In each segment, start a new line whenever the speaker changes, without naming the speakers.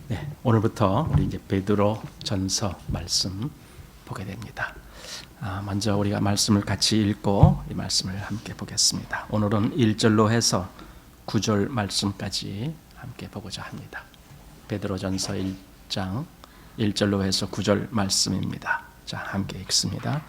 네, 오늘부터 우리 이제 베드로 전서 말씀 보게 됩니다. 먼저 우리가 말씀을 같이 읽고 이 말씀을 함께 보겠습니다. 오늘은 1절로 해서 9절 말씀까지 함께 보고자 합니다. 베드로 전서 1장 1절로 해서 9절 말씀입니다. 자, 함께 읽습니다.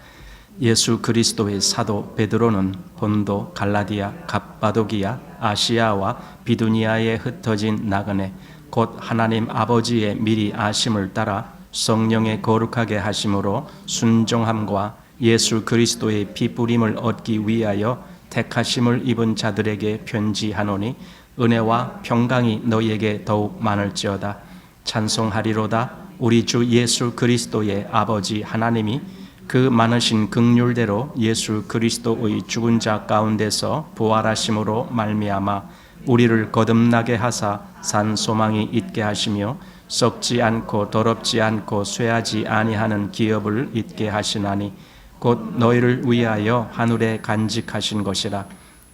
예수 그리스도의 사도 베드로는 본도, 갈라디아, 갑바도기아, 아시아와 비두니아에 흩어진 나그네 곧 하나님 아버지의 미리 아심을 따라 성령의 거룩하게 하심으로 순종함과 예수 그리스도의 피 뿌림을 얻기 위하여 택하심을 입은 자들에게 편지하노니 은혜와 평강이 너희에게 더욱 많을지어다. 찬송하리로다. 우리 주 예수 그리스도의 아버지 하나님이 그 많으신 긍휼대로 예수 그리스도의 죽은 자 가운데서 부활하심으로 말미암아 우리를 거듭나게 하사 산 소망이 있게 하시며 썩지 않고 더럽지 않고 쇠하지 아니하는 기업을 있게 하시나니 곧 너희를 위하여 하늘에 간직하신 것이라.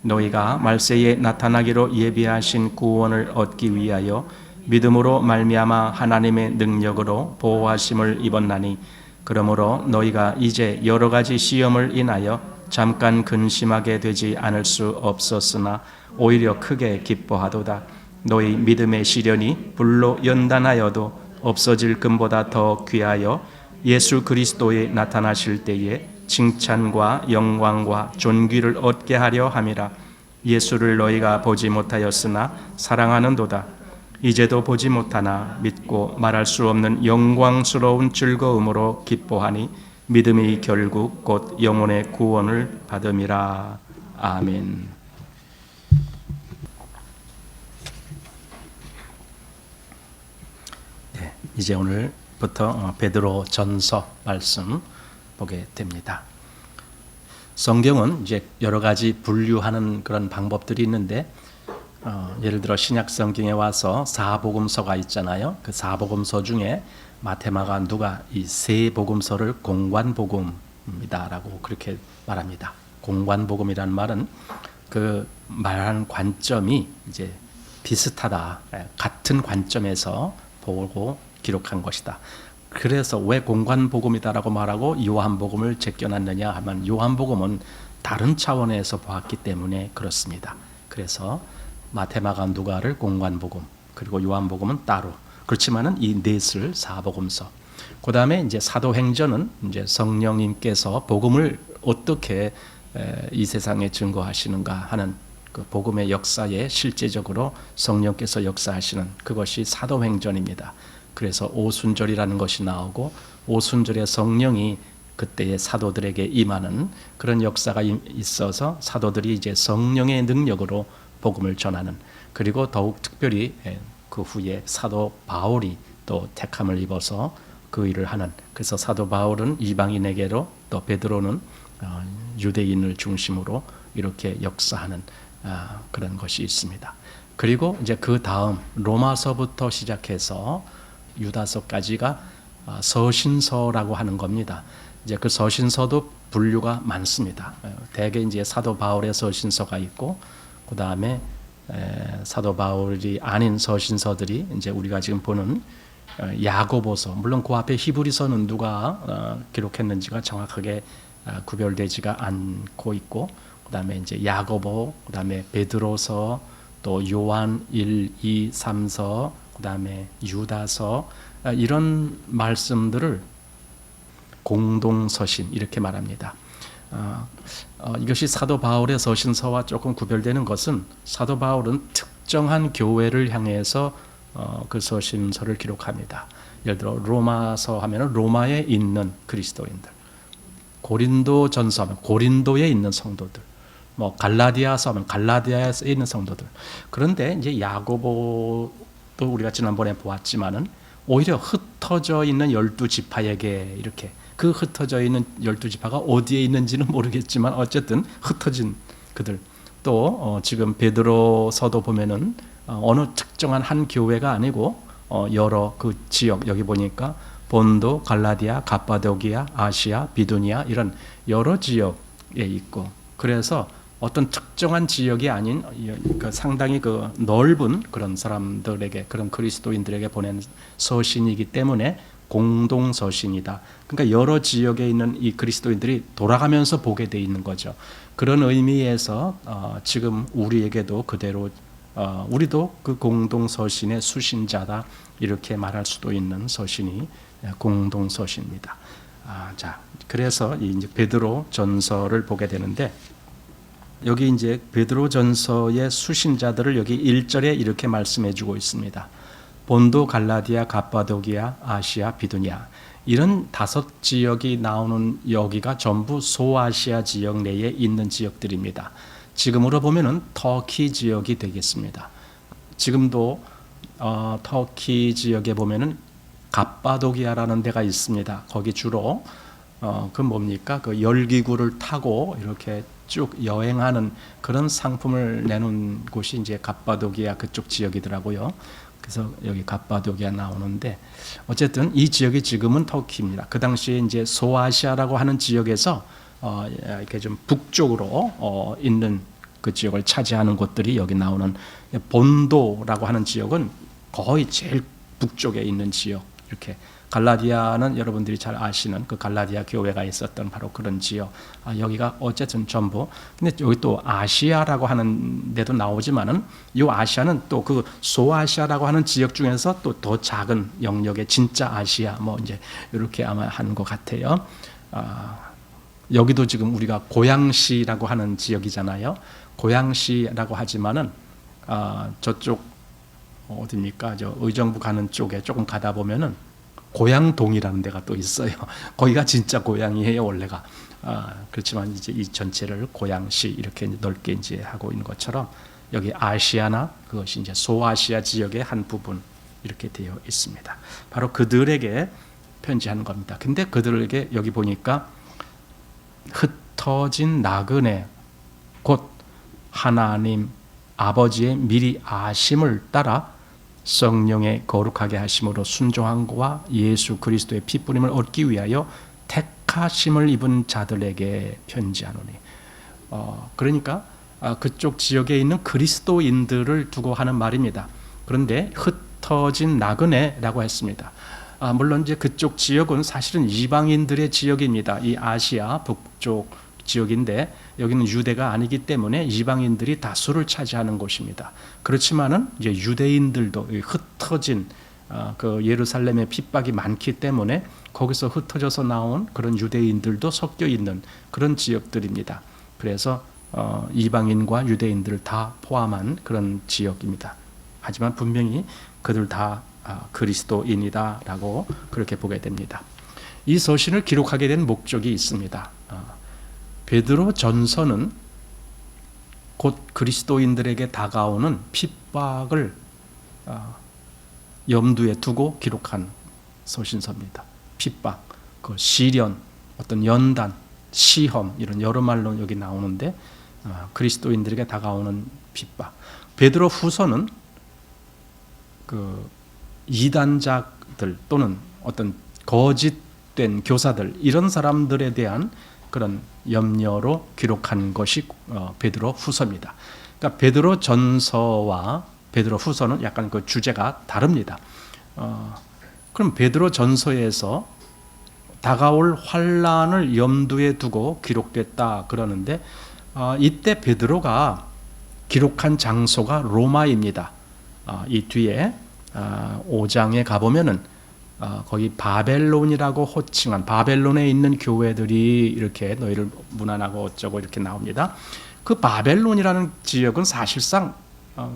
너희가 말세에 나타나기로 예비하신 구원을 얻기 위하여 믿음으로 말미암아 하나님의 능력으로 보호하심을 입었나니 그러므로 너희가 이제 여러 가지 시험을 인하여 잠깐 근심하게 되지 않을 수 없었으나 오히려 크게 기뻐하도다. 너희 믿음의 시련이 불로 연단하여도 없어질 금보다 더 귀하여 예수 그리스도에 나타나실 때에 칭찬과 영광과 존귀를 얻게 하려 함이라. 예수를 너희가 보지 못하였으나 사랑하는도다. 이제도 보지 못하나 믿고 말할 수 없는 영광스러운 즐거움으로 기뻐하니 믿음이 결국 곧 영혼의 구원을 받음이라. 아멘. 네, 이제 오늘부터 베드로 전서 말씀 보게 됩니다. 성경은 이제 여러 가지 분류하는 그런 방법들이 있는데 예를 들어 신약 성경에 와서 사복음서가 있잖아요. 그 사복음서 중에 마테마가 누가 이 세 복음서를 공관복음이다라고 그렇게 말합니다. 공관복음이라는 말은 그 말하는 관점이 이제 비슷하다, 같은 관점에서 보고 기록한 것이다. 그래서 왜 공관복음이다라고 말하고 요한복음을 제껴놨느냐 하면 요한복음은 다른 차원에서 보았기 때문에 그렇습니다. 그래서 마테마가 누가를 공관복음, 그리고 요한복음은 따로. 그렇지만은 이 넷을 사복음서. 그다음에 이제 사도행전은 이제 성령님께서 복음을 어떻게 이 세상에 증거하시는가 하는 그 복음의 역사에 실제적으로 성령께서 역사하시는 그것이 사도행전입니다. 그래서 오순절이라는 것이 나오고 오순절에 성령이 그때의 사도들에게 임하는 그런 역사가 있어서 사도들이 이제 성령의 능력으로 복음을 전하는, 그리고 더욱 특별히 그 후에 사도 바울이 또 택함을 입어서 그 일을 하는, 그래서 사도 바울은 이방인에게로 또 베드로는 유대인을 중심으로 이렇게 역사하는 그런 것이 있습니다. 그리고 이제 그 다음 로마서부터 시작해서 유다서까지가 서신서라고 하는 겁니다. 이제 그 서신서도 분류가 많습니다. 대개 이제 사도 바울의 서신서가 있고, 그 다음에 사도 바울이 아닌 서신서들이 이제 우리가 지금 보는 야고보서, 물론 그 앞에 히브리서는 누가 기록했는지가 정확하게 구별되지가 않고 있고, 그 다음에 이제 야고보, 그 다음에 베드로서, 또 요한 1, 2, 3서, 그 다음에 유다서, 이런 말씀들을 공동서신 이렇게 말합니다. 이것이 사도 바울의 서신서와 조금 구별되는 것은 사도 바울은 특정한 교회를 향해서 그 서신서를 기록합니다. 예를 들어 로마서 하면 로마에 있는 그리스도인들, 고린도 전서 하면 고린도에 있는 성도들, 뭐 갈라디아서 하면 갈라디아에 있는 성도들. 그런데 이제 야고보도 우리가 지난번에 보았지만은 오히려 흩어져 있는 12지파에게 이렇게, 그 흩어져 있는 12지파가 어디에 있는지는 모르겠지만 어쨌든 흩어진 그들, 또 지금 베드로서도 보면은 어느 특정한 한 교회가 아니고 여러 그 지역, 여기 보니까 본도, 갈라디아, 갑바도기아, 아시아, 비두니아 이런 여러 지역에 있고, 그래서 어떤 특정한 지역이 아닌 그 상당히 그 넓은 그런 사람들에게, 그런 그리스도인들에게 보낸 서신이기 때문에 공동 서신이다. 그러니까 여러 지역에 있는 이 그리스도인들이 돌아가면서 보게 돼 있는 거죠. 그런 의미에서 지금 우리에게도 그대로 우리도 그 공동 서신의 수신자다, 이렇게 말할 수도 있는 서신이 공동 서신입니다. 자, 그래서 이제 베드로 전서를 보게 되는데, 여기 이제 베드로 전서의 수신자들을 여기 1절에 이렇게 말씀해 주고 있습니다. 본도, 갈라디아, 갑바도기아, 아시아, 비두냐, 이런 5지역이 나오는 여기가 전부 소아시아 지역 내에 있는 지역들입니다. 지금으로 보면은 터키 지역이 되겠습니다. 지금도 터키 지역에 보면은 갑바도기아라는 데가 있습니다. 거기 주로 그 뭡니까? 그 열기구를 타고 이렇게 쭉 여행하는 그런 상품을 내는 곳이 이제 갑바도기아 그쪽 지역이더라고요. 그래서 여기 갑바도기아 나오는데, 어쨌든 이 지역이 지금은 터키입니다. 그 당시에 이제 소아시아라고 하는 지역에서 이렇게 좀 북쪽으로 있는 그 지역을 차지하는 곳들이 여기 나오는 본도라고 하는 지역은 거의 제일 북쪽에 있는 지역. 이렇게 갈라디아는 여러분들이 잘 아시는 그 갈라디아 교회가 있었던 바로 그런 지역. 여기가 어쨌든 전부. 근데 여기 또 아시아라고 하는 데도 나오지만은 이 아시아는 또 그 소아시아라고 하는 지역 중에서 또 더 작은 영역의 진짜 아시아, 뭐 이제 이렇게 아마 하는 것 같아요. 여기도 지금 우리가 고양시라고 하는 지역이잖아요. 고양시라고 하지만은 저쪽 어디입니까? 저 의정부 가는 쪽에 조금 가다 보면은 고양동이라는 데가 또 있어요. 거기가 진짜 고양이에요, 원래가. 그렇지만 이제 이 전체를 고양시 이렇게 넓게 이제 하고 있는 것처럼 여기 아시아나 그것이 이제 소아시아 지역의 한 부분 이렇게 되어 있습니다. 바로 그들에게 편지하는 겁니다. 근데 그들에게 여기 보니까 흩어진 나그네, 곧 하나님 아버지의 미리 아심을 따라 성령의 거룩하게 하심으로 순종함과 예수 그리스도의 피뿌림을 얻기 위하여 택하심을 입은 자들에게 편지하노니. 그러니까 그쪽 지역에 있는 그리스도인들을 두고 하는 말입니다. 그런데 흩어진 나그네라고 했습니다. 물론 이제 그쪽 지역은 사실은 이방인들의 지역입니다. 이 아시아 북쪽 지역인데 여기는 유대가 아니기 때문에 이방인들이 다수를 차지하는 곳입니다. 그렇지만은 이제 유대인들도 흩어진 그 예루살렘의 핍박이 많기 때문에 거기서 흩어져서 나온 그런 유대인들도 섞여 있는 그런 지역들입니다. 그래서 이방인과 유대인들을 다 포함한 그런 지역입니다. 하지만 분명히 그들 다 그리스도인이다라고 그렇게 보게 됩니다. 이 서신을 기록하게 된 목적이 있습니다. 베드로 전서는 곧 그리스도인들에게 다가오는 핍박을 염두에 두고 기록한 서신서입니다. 핍박, 그 시련, 어떤 연단, 시험, 이런 여러 말로 여기 나오는데 그리스도인들에게 다가오는 핍박. 베드로 후서는 그 이단자들 또는 어떤 거짓된 교사들, 이런 사람들에 대한 그런 염려로 기록한 것이 베드로 후서입니다. 그러니까 베드로 전서와 베드로 후서는 약간 그 주제가 다릅니다. 그럼 베드로 전서에서 다가올 환란을 염두에 두고 기록됐다 그러는데, 이때 베드로가 기록한 장소가 로마입니다. 이 뒤에 5장에 가보면은 거기 바벨론이라고 호칭한 바벨론에 있는 교회들이 이렇게 너희를 문안하고 어쩌고 이렇게 나옵니다. 그 바벨론이라는 지역은 사실상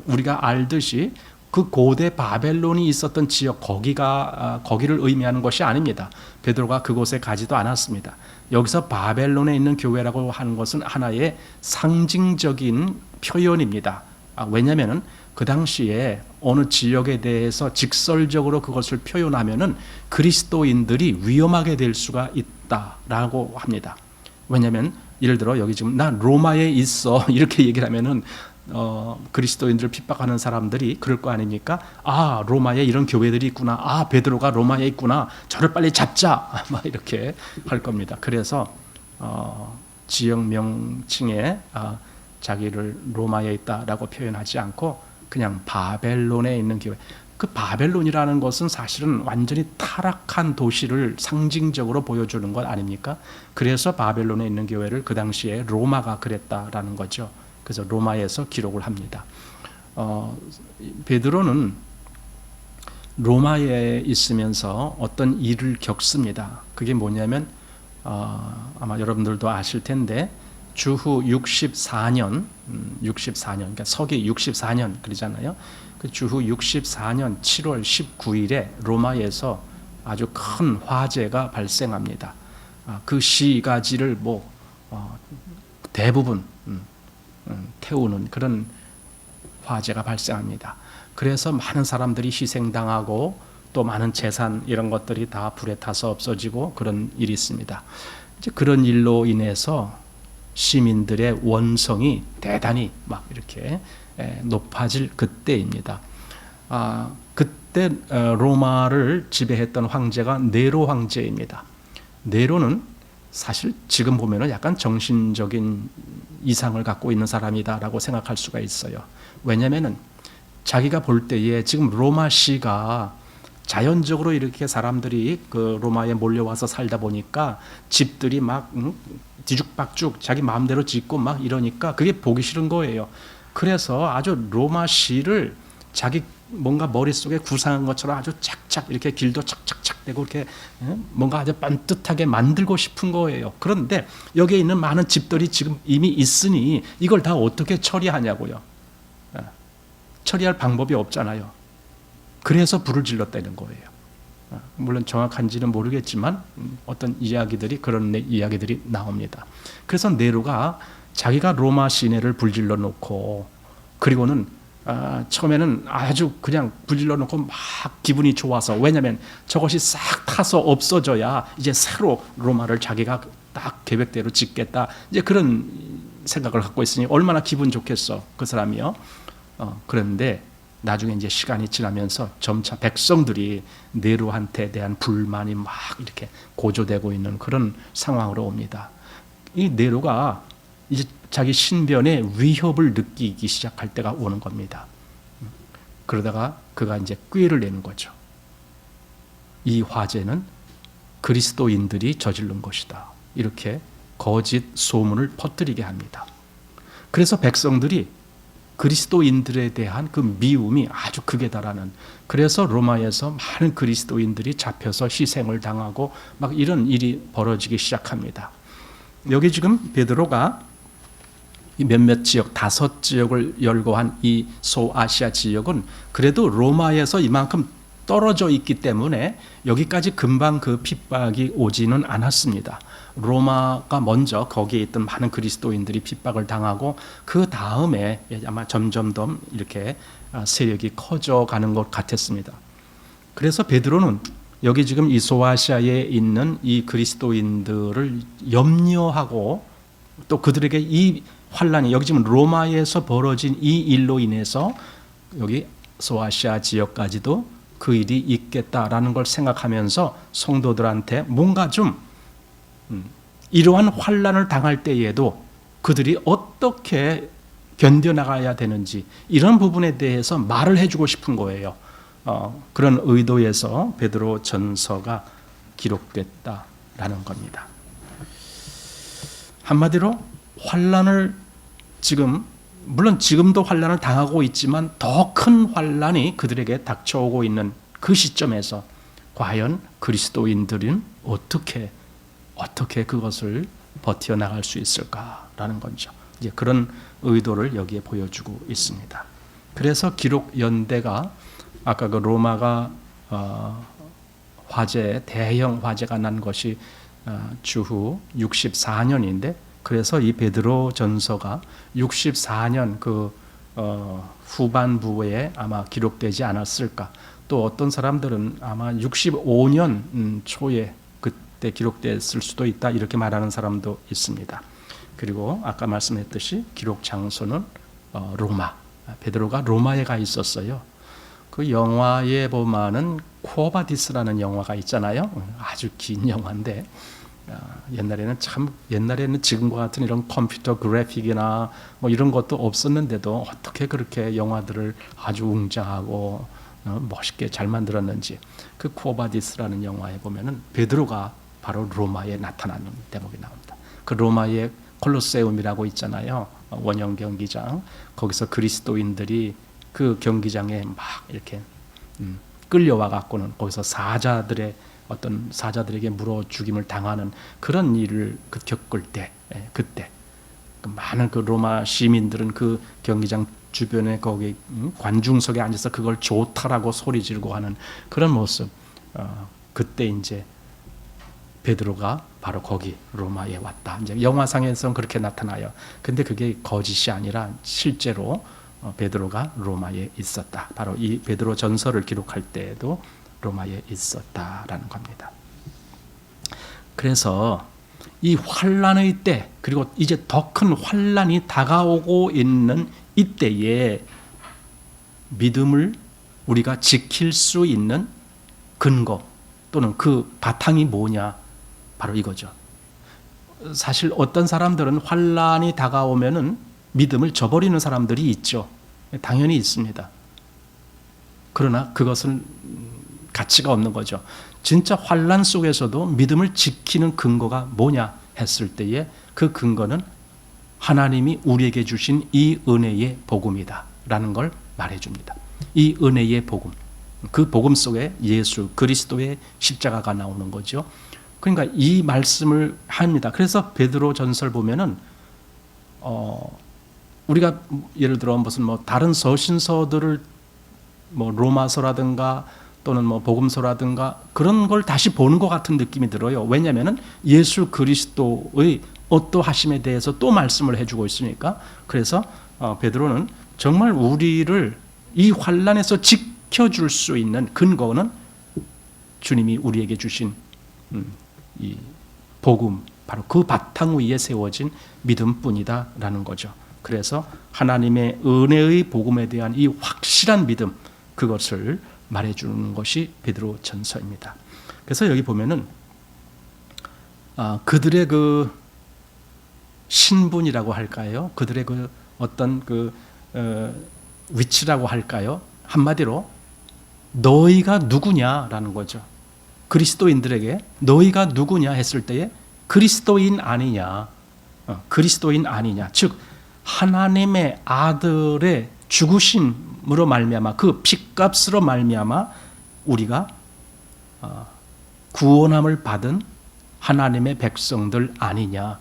우리가 알듯이 그 고대 바벨론이 있었던 지역, 거기를 의미하는 것이 아닙니다. 베드로가 그곳에 가지도 않았습니다. 여기서 바벨론에 있는 교회라고 하는 것은 하나의 상징적인 표현입니다. 왜냐하면 그 당시에 어느 지역에 대해서 직설적으로 그것을 표현하면은 그리스도인들이 위험하게 될 수가 있다라고 합니다. 왜냐하면 예를 들어 여기 지금 나 로마에 있어 이렇게 얘기를 하면은 그리스도인들을 핍박하는 사람들이 그럴 거 아닙니까? 로마에 이런 교회들이 있구나. 베드로가 로마에 있구나. 저를 빨리 잡자. 막 이렇게 할 겁니다. 그래서 지역 명칭에 자기를 로마에 있다라고 표현하지 않고 그냥 바벨론에 있는 교회. 그 바벨론이라는 것은 사실은 완전히 타락한 도시를 상징적으로 보여주는 것 아닙니까? 그래서 바벨론에 있는 교회를 그 당시에 로마가 그랬다라는 거죠. 그래서 로마에서 기록을 합니다. 베드로는 로마에 있으면서 어떤 일을 겪습니다. 그게 뭐냐면 아마 여러분들도 아실 텐데 주후 64년, 그러니까 서기 64년 그러잖아요. 그 주후 64년 7월 19일에 로마에서 아주 큰 화재가 발생합니다. 그 시가지를 대부분 태우는 그런 화재가 발생합니다. 그래서 많은 사람들이 희생당하고 또 많은 재산 이런 것들이 다 불에 타서 없어지고 그런 일이 있습니다. 이제 그런 일로 인해서 시민들의 원성이 대단히 막 이렇게 높아질 그때입니다. 그때 로마를 지배했던 황제가 네로 황제입니다. 네로는 사실 지금 보면은 약간 정신적인 이상을 갖고 있는 사람이다라고 생각할 수가 있어요. 왜냐면은 자기가 볼 때에 지금 로마시가 자연적으로 이렇게 사람들이 그 로마에 몰려와서 살다 보니까 집들이 막 뒤죽박죽 자기 마음대로 짓고 막 이러니까 그게 보기 싫은 거예요. 그래서 아주 로마시를 자기 뭔가 머릿속에 구상한 것처럼 아주 착착 이렇게 길도 착착착 되고 이렇게 뭔가 아주 반듯하게 만들고 싶은 거예요. 그런데 여기에 있는 많은 집들이 지금 이미 있으니 이걸 다 어떻게 처리하냐고요. 처리할 방법이 없잖아요. 그래서 불을 질렀다는 거예요. 물론 정확한지는 모르겠지만 어떤 이야기들이 그런 이야기들이 나옵니다. 그래서 네로가 자기가 로마 시내를 불질러 놓고 그리고는 처음에는 아주 그냥 불질러 놓고 막 기분이 좋아서 왜냐하면 저것이 싹 타서 없어져야 이제 새로 로마를 자기가 딱 계획대로 짓겠다 이제 그런 생각을 갖고 있으니 얼마나 기분 좋겠어 그 사람이요. 그런데 나중에 이제 시간이 지나면서 점차 백성들이 네로한테 대한 불만이 막 이렇게 고조되고 있는 그런 상황으로 옵니다. 이 네로가 이제 자기 신변에 위협을 느끼기 시작할 때가 오는 겁니다. 그러다가 그가 이제 꾀를 내는 거죠. 이 화재는 그리스도인들이 저지른 것이다. 이렇게 거짓 소문을 퍼뜨리게 합니다. 그래서 백성들이 그리스도인들에 대한 그 미움이 아주 극에 달하는 그래서 로마에서 많은 그리스도인들이 잡혀서 희생을 당하고 막 이런 일이 벌어지기 시작합니다. 여기 지금 베드로가 몇몇 지역 5지역을 열거한 이 소아시아 지역은 그래도 로마에서 이만큼 떨어져 있기 때문에 여기까지 금방 그 핍박이 오지는 않았습니다. 로마가 먼저 거기에 있던 많은 그리스도인들이 핍박을 당하고 그 다음에 아마 점점 더 이렇게 세력이 커져가는 것 같았습니다. 그래서 베드로는 여기 지금 이 소아시아에 있는 이 그리스도인들을 염려하고 또 그들에게 이 환란이 여기 지금 로마에서 벌어진 이 일로 인해서 여기 소아시아 지역까지도 그 일이 있겠다라는 걸 생각하면서 성도들한테 뭔가 좀 이러한 환란을 당할 때에도 그들이 어떻게 견뎌나가야 되는지 이런 부분에 대해서 말을 해주고 싶은 거예요. 그런 의도에서 베드로 전서가 기록됐다라는 겁니다. 한마디로 환란을 물론 지금도 환란을 당하고 있지만 더 큰 환란이 그들에게 닥쳐오고 있는 그 시점에서 과연 그리스도인들은 어떻게 그것을 버텨나갈 수 있을까라는 거죠. 이제 그런 의도를 여기에 보여주고 있습니다. 그래서 기록 연대가 아까 그 로마가 대형 화재가 난 것이 주후 64년인데 그래서 이 베드로 전서가 64년 그 후반부에 아마 기록되지 않았을까. 또 어떤 사람들은 아마 65년 초에 그때 기록됐을 수도 있다 이렇게 말하는 사람도 있습니다. 그리고 아까 말씀했듯이 기록 장소는 로마. 베드로가 로마에 가 있었어요. 그 영화에 보면은 코바디스라는 영화가 있잖아요. 아주 긴 영화인데 옛날에는 지금과 같은 이런 컴퓨터 그래픽이나 뭐 이런 것도 없었는데도 어떻게 그렇게 영화들을 아주 웅장하고 멋있게 잘 만들었는지, 그 쿠오바디스라는 영화에 보면은 베드로가 바로 로마에 나타나는 대목이 나옵니다. 그 로마의 콜로세움이라고 있잖아요. 원형 경기장. 거기서 그리스도인들이 그 경기장에 막 이렇게 끌려와 갖고는 거기서 어떤 사자들에게 물어 죽임을 당하는 그런 일을 겪을 때, 그때 많은 그 로마 시민들은 그 경기장 주변에 거기 관중석에 앉아서 그걸 좋다라고 소리 지르고 하는 그런 모습. 그때 이제 베드로가 바로 거기 로마에 왔다. 이제 영화상에서는 그렇게 나타나요. 근데 그게 거짓이 아니라 실제로 베드로가 로마에 있었다. 바로 이 베드로 전서를 기록할 때에도 로마에 있었다라는 겁니다. 그래서 이 환란의 때, 그리고 이제 더 큰 환란이 다가오고 있는 이때에 믿음을 우리가 지킬 수 있는 근거 또는 그 바탕이 뭐냐? 바로 이거죠. 사실 어떤 사람들은 환란이 다가오면은 믿음을 저버리는 사람들이 있죠. 당연히 있습니다. 그러나 그것은 가치가 없는 거죠. 진짜 환란 속에서도 믿음을 지키는 근거가 뭐냐 했을 때에 그 근거는 하나님이 우리에게 주신 이 은혜의 복음이다 라는 걸 말해줍니다. 이 은혜의 복음, 그 복음 속에 예수 그리스도의 십자가가 나오는 거죠. 그러니까 이 말씀을 합니다. 그래서 베드로 전설 보면은 우리가 예를 들어 무슨 다른 서신서들을 로마서라든가 또는 복음서라든가 그런 걸 다시 보는 것 같은 느낌이 들어요. 왜냐하면은 예수 그리스도의 어떠하심에 대해서 또 말씀을 해주고 있으니까. 그래서 베드로는 정말 우리를 이 환란에서 지켜줄 수 있는 근거는 주님이 우리에게 주신 이 복음, 바로 그 바탕 위에 세워진 믿음뿐이다라는 거죠. 그래서 하나님의 은혜의 복음에 대한 이 확실한 믿음, 그것을 말해주는 것이 베드로 전서입니다. 그래서 여기 보면은 그들의 그 신분이라고 할까요? 그들의 그 어떤 그 위치라고 할까요? 한마디로 너희가 누구냐라는 거죠. 그리스도인들에게 너희가 누구냐 했을 때에 그리스도인 아니냐, 그리스도인 아니냐, 즉 하나님의 아들의 죽으심으로 말미암아 그 핏값으로 말미암아 우리가 구원함을 받은 하나님의 백성들 아니냐.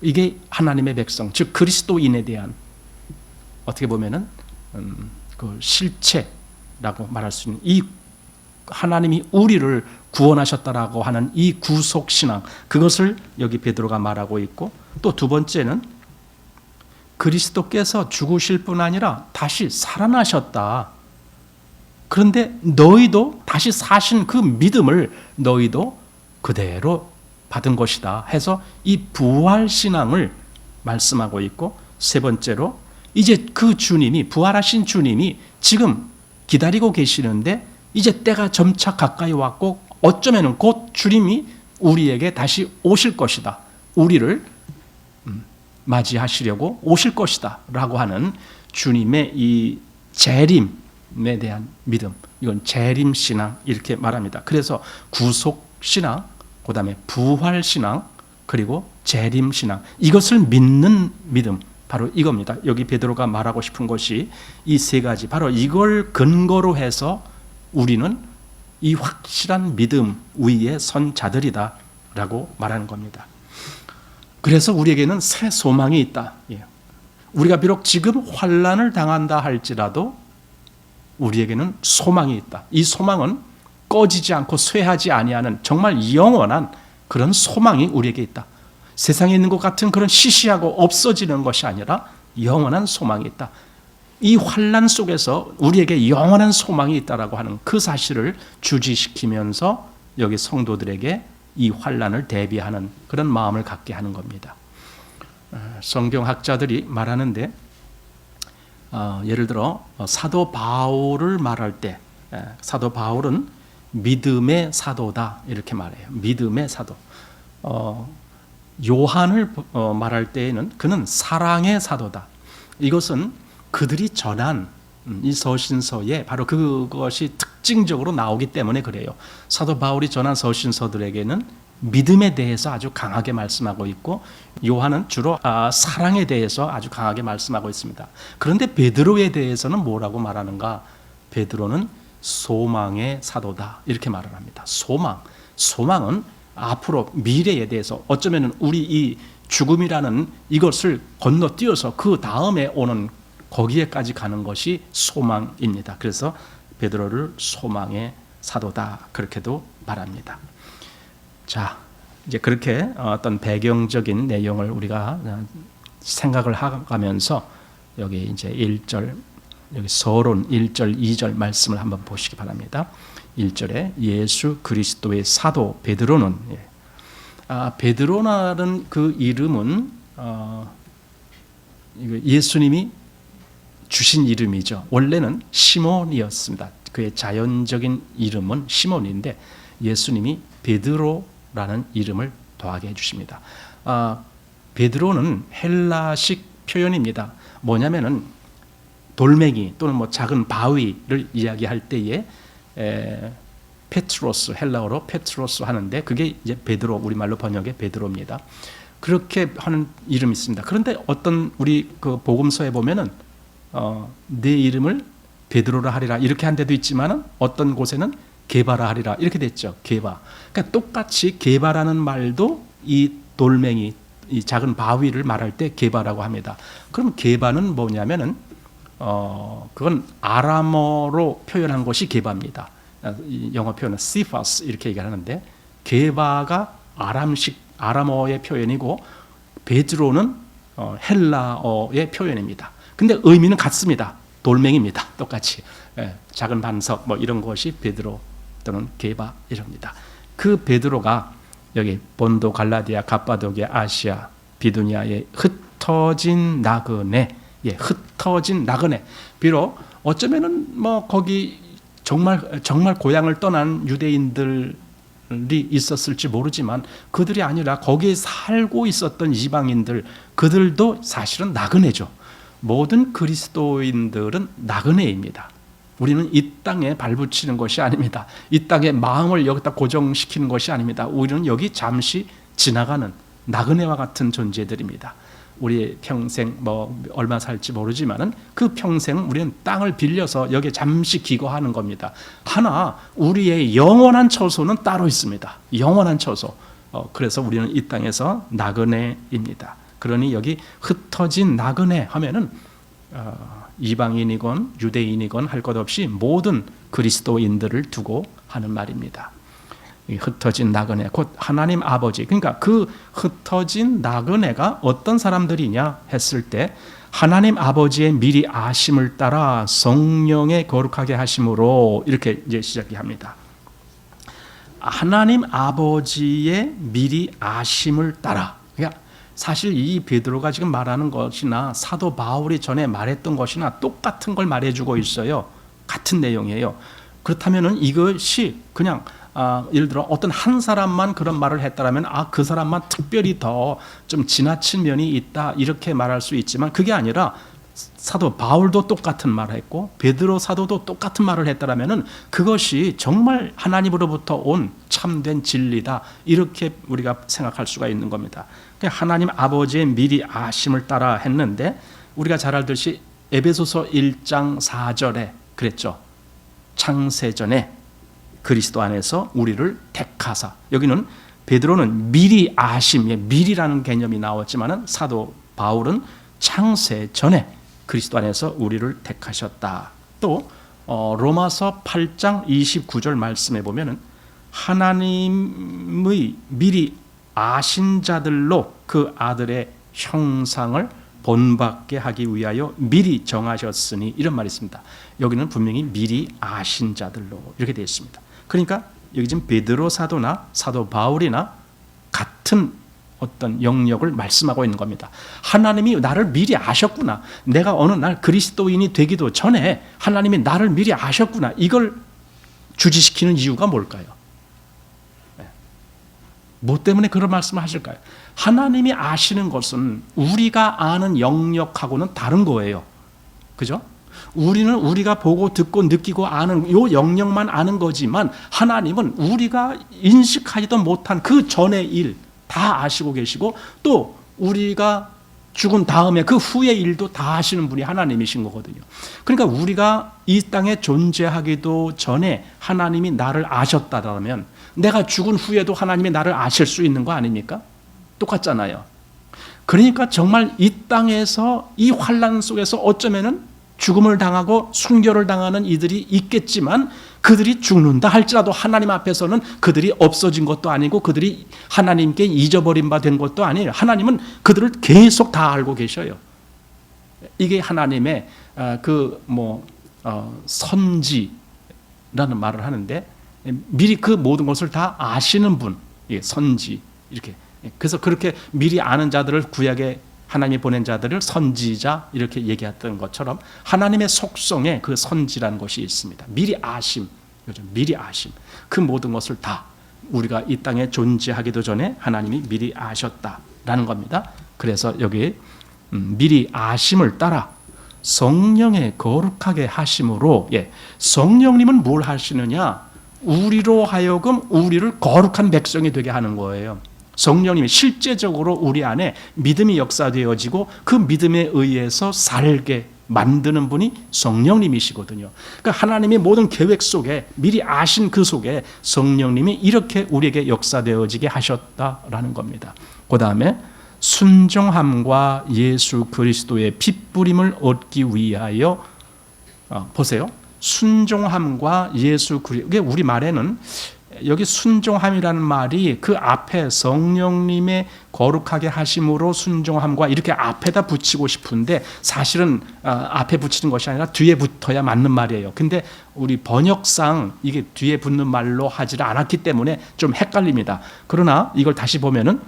이게 하나님의 백성, 즉 그리스도인에 대한 어떻게 보면은 그 실체라고 말할 수 있는 이 하나님이 우리를 구원하셨다라고 하는 이 구속 신앙, 그것을 여기 베드로가 말하고 있고, 또 두 번째는 그리스도께서 죽으실 뿐 아니라 다시 살아나셨다. 그런데 너희도 다시 사신 그 믿음을 너희도 그대로 받은 것이다 해서 이 부활 신앙을 말씀하고 있고, 세 번째로 이제 그 주님이, 부활하신 주님이 지금 기다리고 계시는데 이제 때가 점차 가까이 왔고 어쩌면은 곧 주님이 우리에게 다시 오실 것이다. 우리를 맞이하시려고 오실 것이다 라고 하는 주님의 이 재림에 대한 믿음, 이건 재림신앙 이렇게 말합니다. 그래서 구속신앙, 그 다음에 부활신앙, 그리고 재림신앙, 이것을 믿는 믿음, 바로 이겁니다. 여기 베드로가 말하고 싶은 것이 이 세 가지, 바로 이걸 근거로 해서 우리는 이 확실한 믿음 위에 선 자들이다 라고 말하는 겁니다. 그래서 우리에게는 새 소망이 있다. 우리가 비록 지금 환난을 당한다 할지라도 우리에게는 소망이 있다. 이 소망은 꺼지지 않고 쇠하지 아니하는 정말 영원한 그런 소망이 우리에게 있다. 세상에 있는 것 같은 그런 시시하고 없어지는 것이 아니라 영원한 소망이 있다. 이 환난 속에서 우리에게 영원한 소망이 있다라고 하는 그 사실을 주지시키면서 여기 성도들에게 이 환난을 대비하는 그런 마음을 갖게 하는 겁니다. 성경학자들이 말하는데 예를 들어 사도 바울을 말할 때, 사도 바울은 믿음의 사도다 이렇게 말해요. 믿음의 사도. 요한을 말할 때에는 그는 사랑의 사도다. 이것은 그들이 전한 이 서신서에 바로 그것이 특징적으로 나오기 때문에 그래요. 사도 바울이 전한 서신서들에게는 믿음에 대해서 아주 강하게 말씀하고 있고, 요한은 주로 사랑에 대해서 아주 강하게 말씀하고 있습니다. 그런데 베드로에 대해서는 뭐라고 말하는가? 베드로는 소망의 사도다 이렇게 말을 합니다. 소망은 앞으로 미래에 대해서, 어쩌면 우리 이 죽음이라는 이것을 건너뛰어서 그 다음에 오는 거기에까지 가는 것이 소망입니다. 그래서 베드로를 소망의 사도다 그렇게도 말합니다. 자, 이제 그렇게 어떤 배경적인 내용을 우리가 생각을 하면서 여기 이제 1절, 여기 서론 1절, 2절 말씀을 한번 보시기 바랍니다. 1절에 예수 그리스도의 사도 베드로는, 베드로라는 그 이름은 예수님이 주신 이름이죠. 원래는 시몬이었습니다. 그의 자연적인 이름은 시몬인데 예수님이 베드로라는 이름을 더하게 해주십니다. 베드로는 헬라식 표현입니다. 뭐냐면은 돌멩이 또는 뭐 작은 바위를 이야기할 때에 페트로스, 헬라어로 페트로스 하는데 그게 이제 베드로, 우리말로 번역의 베드로입니다. 그렇게 하는 이름이 있습니다. 그런데 어떤 우리 그 복음서에 보면은 내 이름을 베드로라 하리라 이렇게 한 데도 있지만은 어떤 곳에는 게바라 하리라 이렇게 됐죠. 게바. 그러니까 똑같이 게바라는 말도 이 돌멩이, 이 작은 바위를 말할 때 게바라고 합니다. 그럼 게바는 뭐냐면은 그건 아람어로 표현한 것이 게바입니다. 영어 표현은 시파스 이렇게 얘기하는데, 게바가 아람어의 표현이고 베드로는 헬라어의 표현입니다. 근데 의미는 같습니다. 돌멩이입니다. 똑같이. 작은 반석 뭐 이런 것이 베드로 또는 게바 이럽니다. 그 베드로가 여기 본도, 갈라디아, 갑바도기아, 아시아, 비두니아의 흩어진 나그네, 흩어진 나그네. 비록 어쩌면은 뭐 거기 정말 고향을 떠난 유대인들이 있었을지 모르지만 그들이 아니라 거기에 살고 있었던 이방인들, 그들도 사실은 나그네죠. 모든 그리스도인들은 나그네입니다. 우리는 이 땅에 발붙이는 것이 아닙니다. 이 땅에 마음을 여기다 고정시키는 것이 아닙니다. 우리는 여기 잠시 지나가는 나그네와 같은 존재들입니다. 우리의 평생 뭐 얼마 살지 모르지만은 그 평생 우리는 땅을 빌려서 여기에 잠시 기거하는 겁니다. 하나 우리의 영원한 처소는 따로 있습니다. 영원한 처소. 그래서 우리는 이 땅에서 나그네입니다. 그러니 여기 흩어진 나그네 하면은 이방인이건 유대인이건 할 것 없이 모든 그리스도인들을 두고 하는 말입니다. 흩어진 나그네, 곧 하나님 아버지. 그러니까 그 흩어진 나그네가 어떤 사람들이냐 했을 때, 하나님 아버지의 미리 아심을 따라 성령의 거룩하게 하심으로, 이렇게 이제 시작합니다. 하나님 아버지의 미리 아심을 따라. 그러니까 사실 이 베드로가 지금 말하는 것이나 사도 바울이 전에 말했던 것이나 똑같은 걸 말해주고 있어요. 같은 내용이에요. 그렇다면은 이것이 그냥 예를 들어 어떤 한 사람만 그런 말을 했다라면 그 사람만 특별히 더 좀 지나친 면이 있다 이렇게 말할 수 있지만, 그게 아니라 사도 바울도 똑같은 말을 했고 베드로 사도도 똑같은 말을 했다라면은 그것이 정말 하나님으로부터 온 참된 진리다 이렇게 우리가 생각할 수가 있는 겁니다. 하나님 아버지의 미리 아심을 따라 했는데, 우리가 잘 알듯이 에베소서 1장 4절에 그랬죠. 창세전에 그리스도 안에서 우리를 택하사. 여기는 베드로는 미리 아심에 미리라는 개념이 나왔지만은 사도 바울은 창세전에 그리스도 안에서 우리를 택하셨다. 또 로마서 8장 29절 말씀에 보면은 하나님의 미리 아신 자들로 그 아들의 형상을 본받게 하기 위하여 미리 정하셨으니, 이런 말이 있습니다. 여기는 분명히 미리 아신 자들로 이렇게 되어 있습니다. 그러니까 여기 지금 베드로 사도나 사도 바울이나 같은 어떤 영역을 말씀하고 있는 겁니다. 하나님이 나를 미리 아셨구나. 내가 어느 날 그리스도인이 되기도 전에 하나님이 나를 미리 아셨구나. 이걸 주지시키는 이유가 뭘까요? 뭐 때문에 그런 말씀을 하실까요? 하나님이 아시는 것은 우리가 아는 영역하고는 다른 거예요. 그죠? 우리는 우리가 보고 듣고 느끼고 아는 요 영역만 아는 거지만 하나님은 우리가 인식하지도 못한 그 전의 일 다 아시고 계시고 또 우리가 죽은 다음에 그 후의 일도 다 아시는 분이 하나님이신 거거든요. 그러니까 우리가 이 땅에 존재하기도 전에 하나님이 나를 아셨다라면 내가 죽은 후에도 하나님이 나를 아실 수 있는 거 아닙니까? 똑같잖아요. 그러니까 정말 이 땅에서 이 환난 속에서 어쩌면은 죽음을 당하고 순교를 당하는 이들이 있겠지만 그들이 죽는다 할지라도 하나님 앞에서는 그들이 없어진 것도 아니고 그들이 하나님께 잊어버린 바 된 것도 아니에요. 하나님은 그들을 계속 다 알고 계셔요. 이게 하나님의 선지라는 말을 하는데 미리 그 모든 것을 다 아시는 분, 선지 이렇게. 그래서 그렇게 미리 아는 자들을 구약에 하나님이 보낸 자들을 선지자 이렇게 얘기했던 것처럼 하나님의 속성에 그 선지라는 것이 있습니다. 미리 아심, 미리 아심. 그 모든 것을 다 우리가 이 땅에 존재하기도 전에 하나님이 미리 아셨다라는 겁니다. 그래서 여기 미리 아심을 따라 성령의 거룩하게 하심으로 성령님은 뭘 하시느냐? 우리로 하여금 우리를 거룩한 백성이 되게 하는 거예요. 성령님이 실제적으로 우리 안에 믿음이 역사되어지고 그 믿음에 의해서 살게 만드는 분이 성령님이시거든요. 그러니까 하나님의 모든 계획 속에 미리 아신 그 속에 성령님이 이렇게 우리에게 역사되어지게 하셨다라는 겁니다. 그 다음에 순종함과 예수 그리스도의 핏부림을 얻기 위하여 보세요. 순종함과 예수 그리스도, 우리 말에는 여기 순종함이라는 말이 그 앞에 성령님의 거룩하게 하심으로 순종함과 이렇게 앞에다 붙이고 싶은데 사실은 앞에 붙이는 것이 아니라 뒤에 붙어야 맞는 말이에요. 근데 우리 번역상 이게 뒤에 붙는 말로 하지를 않았기 때문에 좀 헷갈립니다. 그러나 이걸 다시 보면은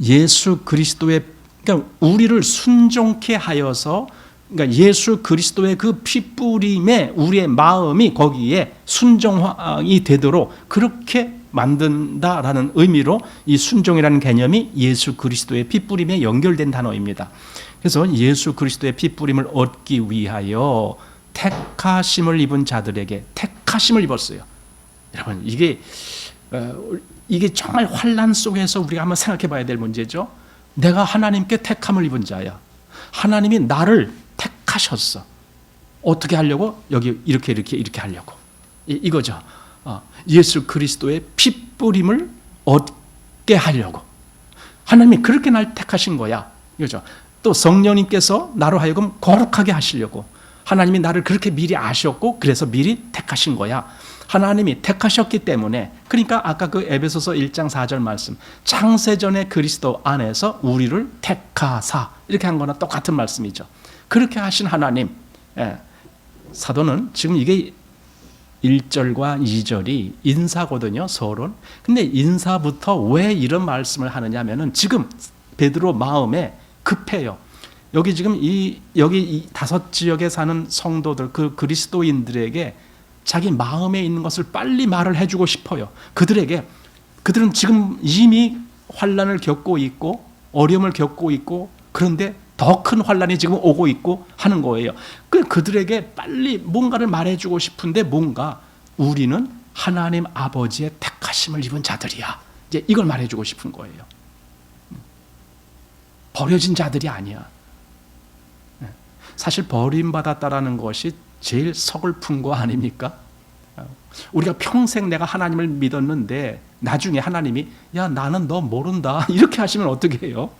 예수 그리스도의, 그러니까 우리를 순종케 하여서, 그러니까 예수 그리스도의 그 핏부림에 우리의 마음이 거기에 순종이 되도록 그렇게 만든다라는 의미로 이 순종이라는 개념이 예수 그리스도의 핏부림에 연결된 단어입니다. 그래서 예수 그리스도의 핏부림을 얻기 위하여 택하심을 입은 자들에게 택하심을 입었어요. 여러분 이게 정말 환난 속에서 우리가 한번 생각해 봐야 될 문제죠. 내가 하나님께 택함을 입은 자야. 하나님이 나를 택하셨어. 어떻게 하려고? 여기 이렇게 하려고. 이거죠. 예수 그리스도의 핏부림을 얻게 하려고. 하나님이 그렇게 날 택하신 거야. 이거죠. 또 성령님께서 나로 하여금 거룩하게 하시려고. 하나님이 나를 그렇게 미리 아셨고 그래서 미리 택하신 거야. 하나님이 택하셨기 때문에, 그러니까 아까 그 에베소서 1장 4절 말씀, 창세전에 그리스도 안에서 우리를 택하사 이렇게 한 거나 똑같은 말씀이죠. 그렇게 하신 하나님, 사도는 지금 이게 1절과 2절이 인사거든요, 서론. 근데 인사부터 왜 이런 말씀을 하느냐 하면은 지금 베드로 마음에 급해요. 여기 지금 여기 이 5지역에 사는 성도들, 그 그리스도인들에게 자기 마음에 있는 것을 빨리 말을 해주고 싶어요. 그들은 지금 이미 환난을 겪고 있고 어려움을 겪고 있고 그런데 더 큰 환난이 지금 오고 있고 하는 거예요. 그들에게 빨리 뭔가를 말해주고 싶은데 뭔가 우리는 하나님 아버지의 택하심을 입은 자들이야. 이제 이걸 말해주고 싶은 거예요. 버려진 자들이 아니야. 사실 버림받았다라는 것이 제일 서글픈 거 아닙니까? 우리가 평생 내가 하나님을 믿었는데 나중에 하나님이 야 나는 너 모른다 이렇게 하시면 어떻게 해요?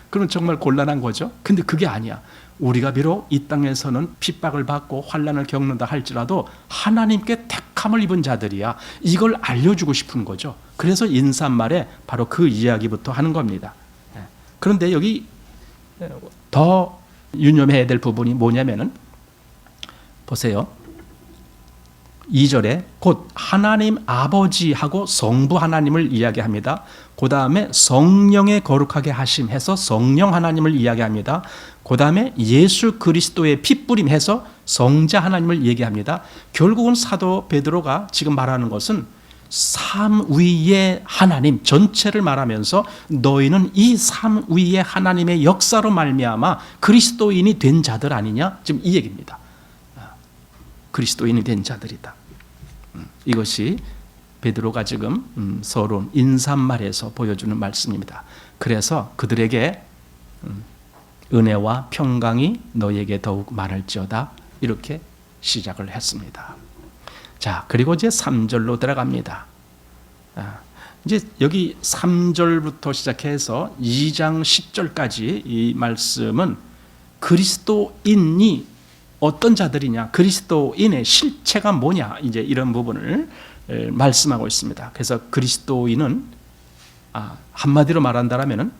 그건 정말 곤란한 거죠. 근데 그게 아니야. 우리가 비록 이 땅에서는 핍박을 받고 환난을 겪는다 할지라도 하나님께 택함을 입은 자들이야. 이걸 알려주고 싶은 거죠. 그래서 인사말에 바로 그 이야기부터 하는 겁니다. 그런데 여기 더 유념해야 될 부분이 뭐냐면은 보세요. 2절에 곧 하나님 아버지하고 성부 하나님을 이야기합니다. 그 다음에 성령의 거룩하게 하심 해서 성령 하나님을 이야기합니다. 그 다음에 예수 그리스도의 핏뿌림 해서 성자 하나님을 얘기합니다. 결국은 사도 베드로가 지금 말하는 것은 삼위의 하나님 전체를 말하면서 너희는 이 삼위의 하나님의 역사로 말미암아 그리스도인이 된 자들 아니냐, 지금 이 얘기입니다. 그리스도인이 된 자들이다. 이것이 베드로가 지금 서론 인사말에서 보여주는 말씀입니다. 그래서 그들에게 은혜와 평강이 너에게 더욱 많을지어다, 이렇게 시작을 했습니다. 자, 그리고 이제 3절로 들어갑니다. 이제 여기 3절부터 시작해서 2장 10절까지 이 말씀은 그리스도인이 어떤 자들이냐, 그리스도인의 실체가 뭐냐, 이제 이런 부분을 말씀하고 있습니다. 그래서 그리스도인은 한마디로 말한다면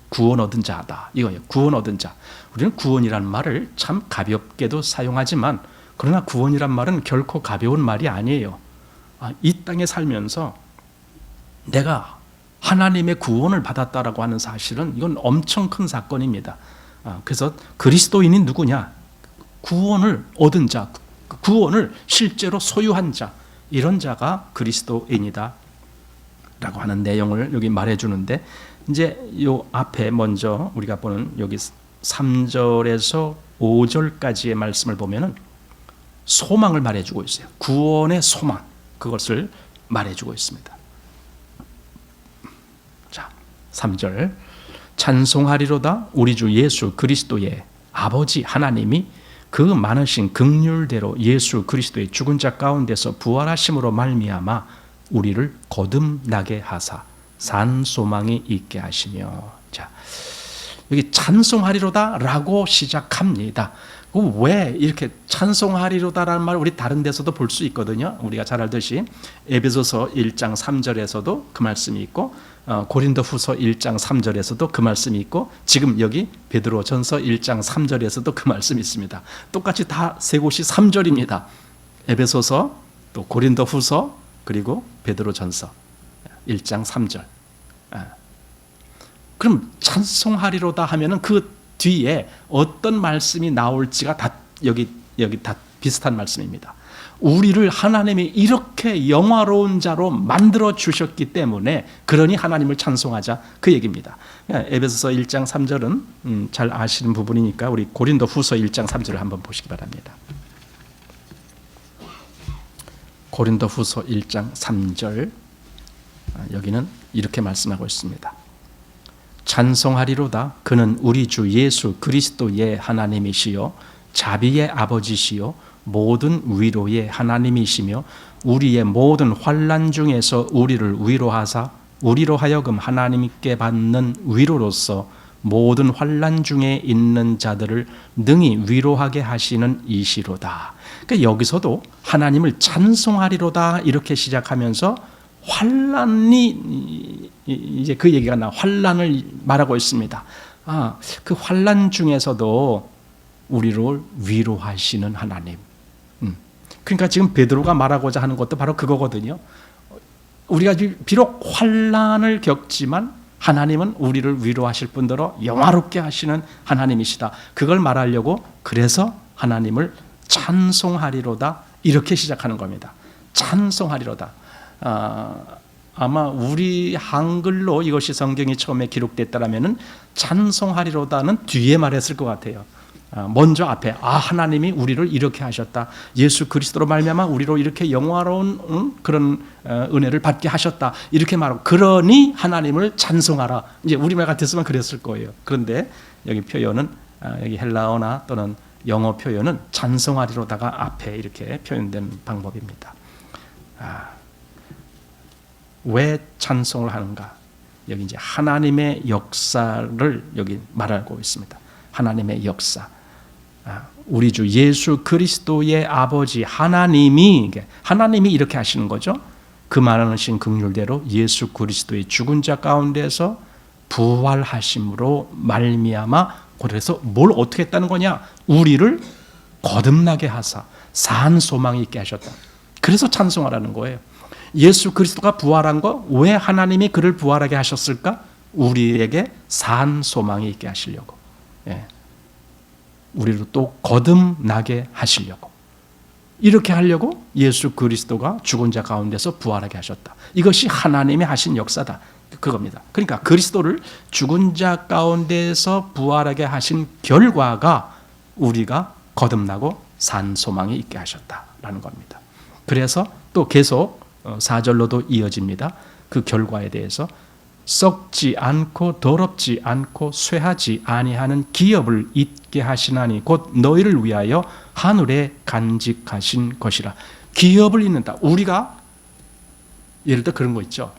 구원 얻은 자다, 이거예요. 구원 얻은 자. 우리는 구원이라는 말을 참 가볍게도 사용하지만, 그러나 구원이란 말은 결코 가벼운 말이 아니에요. 이 땅에 살면서 내가 하나님의 구원을 받았다라고 하는 사실은 이건 엄청 큰 사건입니다. 그래서 그리스도인이 누구냐? 구원을 얻은 자, 구원을 실제로 소유한 자, 이런 자가 그리스도인이다 라고 하는 내용을 여기 말해주는데, 이제 요 앞에 먼저 우리가 보는 여기 3절에서 5절까지의 말씀을 보면은 소망을 말해주고 있어요. 구원의 소망, 그것을 말해주고 있습니다. 자, 3절 찬송하리로다 우리 주 예수 그리스도의 아버지 하나님이 그 많으신 긍휼대로 예수 그리스도의 죽은 자 가운데서 부활하심으로 말미암아 우리를 거듭나게 하사 산 소망이 있게 하시며. 자, 여기 찬송하리로다라고 시작합니다. 왜 이렇게 찬송하리로다라는 말을 우리 다른 데서도 볼 수 있거든요. 우리가 잘 알듯이 에베소서 1장 3절에서도 그 말씀이 있고, 고린도후서 1장 3절에서도 그 말씀이 있고, 지금 여기 베드로전서 1장 3절에서도 그 말씀이 있습니다. 똑같이 다 세 곳이 3절입니다. 에베소서, 또 고린도후서, 그리고 베드로전서 1장 3절. 그럼 찬송하리로다 하면은 그 뒤에 어떤 말씀이 나올지가 다 여기 다 비슷한 말씀입니다. 우리를 하나님이 이렇게 영화로운 자로 만들어 주셨기 때문에 그러니 하나님을 찬송하자, 그 얘기입니다. 에베소서 1장 3절은 잘 아시는 부분이니까 우리 고린도후서 1장 3절을 한번 보시기 바랍니다. 고린도후서 1장 3절, 여기는 이렇게 말씀하고 있습니다. 찬송하리로다 그는 우리 주 예수 그리스도의 하나님이시요 자비의 아버지시요 모든 위로의 하나님이시며 우리의 모든 환난 중에서 우리를 위로하사 우리로 하여금 하나님께 받는 위로로서 모든 환난 중에 있는 자들을 능히 위로하게 하시는 이시로다. 그러니까 여기서도 하나님을 찬송하리로다 이렇게 시작하면서 환난이 이제 그 얘기가 환난을 말하고 있습니다. 그 환난 중에서도 우리를 위로하시는 하나님. 그러니까 지금 베드로가 말하고자 하는 것도 바로 그거거든요. 우리가 비록 환난을 겪지만 하나님은 우리를 위로하실 뿐더러 영화롭게 하시는 하나님이시다. 그걸 말하려고 그래서 하나님을 찬송하리로다 이렇게 시작하는 겁니다. 찬송하리로다. 아마 우리 한글로 이것이 성경이 처음에 기록됐다라면은 찬송하리로다는 뒤에 말했을 것 같아요. 먼저 앞에 하나님이 우리를 이렇게 하셨다. 예수 그리스도로 말미암아 우리로 이렇게 영화로운 그런 은혜를 받게 하셨다. 이렇게 말하고 그러니 하나님을 찬송하라. 이제 우리말 같았으면 그랬을 거예요. 그런데 여기 표현은 여기 헬라어나 또는 영어 표현은 찬송하리로다가 앞에 이렇게 표현된 방법입니다. 왜 찬송을 하는가? 여기 이제 하나님의 역사를 여기 말하고 있습니다. 하나님의 역사. 우리 주 예수 그리스도의 아버지 하나님이 이렇게 하시는 거죠. 그 많으신 긍휼대로 예수 그리스도의 죽은 자 가운데서 부활하심으로 말미암아, 그래서 뭘 어떻게 했다는 거냐? 우리를 거듭나게 하사 산 소망이 있게 하셨다. 그래서 찬송하라는 거예요. 예수 그리스도가 부활한 거, 왜 하나님이 그를 부활하게 하셨을까? 우리에게 산 소망이 있게 하시려고, 우리로 또 거듭나게 하시려고, 이렇게 하려고 예수 그리스도가 죽은 자 가운데서 부활하게 하셨다. 이것이 하나님이 하신 역사다, 그겁니다. 그러니까 그리스도를 죽은 자 가운데서 부활하게 하신 결과가 우리가 거듭나고 산 소망이 있게 하셨다라는 겁니다. 그래서 또 계속 4절로도 이어집니다. 그 결과에 대해서 썩지 않고 더럽지 않고 쇠하지 아니하는 기업을 잊게 하시나니 곧 너희를 위하여 하늘에 간직하신 것이라. 기업을 잊는다. 우리가 예를 들어 그런 거 있죠.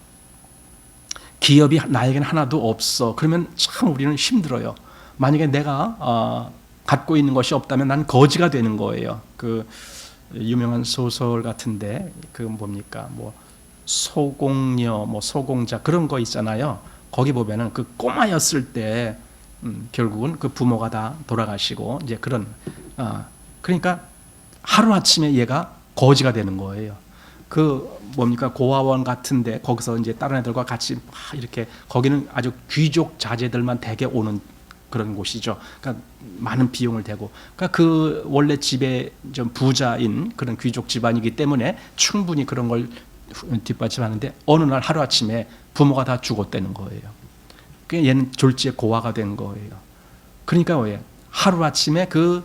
기업이 나에게는 하나도 없어. 그러면 참 우리는 힘들어요. 만약에 내가 갖고 있는 것이 없다면 난 거지가 되는 거예요. 그 유명한 소설 같은데 그 뭡니까? 뭐 소공녀, 뭐 소공자 그런 거 있잖아요. 거기 보면은 그 꼬마였을 때 결국은 그 부모가 다 돌아가시고 이제 그런 그러니까 하루 아침에 얘가 거지가 되는 거예요. 그 뭡니까 고아원 같은데 거기서 이제 다른 애들과 같이 막 이렇게 거기는 아주 귀족 자제들만 대개 오는 그런 곳이죠. 그러니까 많은 비용을 대고, 그러니까 그 원래 집에 좀 부자인 그런 귀족 집안이기 때문에 충분히 그런 걸 뒷받침하는데 어느 날 하루 아침에 부모가 다 죽었다는 거예요. 그러니까 얘는 졸지에 고아가 된 거예요. 그러니까 왜 하루 아침에 그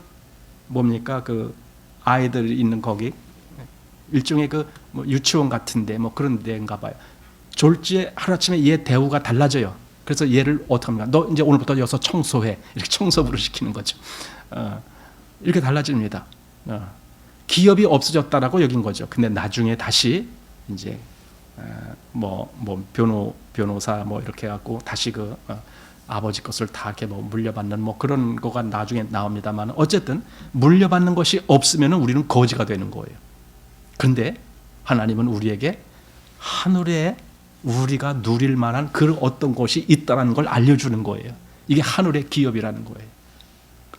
뭡니까 그 아이들 있는 거기 일종의 그 뭐 유치원 같은데 뭐 그런 데인가 봐요. 졸지에 하루 아침에 얘 대우가 달라져요. 그래서 얘를 어떻게 합니까? 너 이제 오늘부터 여기서 청소해. 이렇게 청소부를 시키는 거죠. 이렇게 달라집니다. 기업이 없어졌다라고 여긴 거죠. 근데 나중에 다시 이제 뭐 변호사 뭐 이렇게 해갖고 다시 그 아버지 것을 다 이렇게 뭐 물려받는 뭐 그런 거가 나중에 나옵니다만 어쨌든 물려받는 것이 없으면 우리는 거지가 되는 거예요. 그런데 하나님은 우리에게 하늘에 우리가 누릴 만한 그 어떤 것이 있다는 걸 알려주는 거예요. 이게 하늘의 기업이라는 거예요.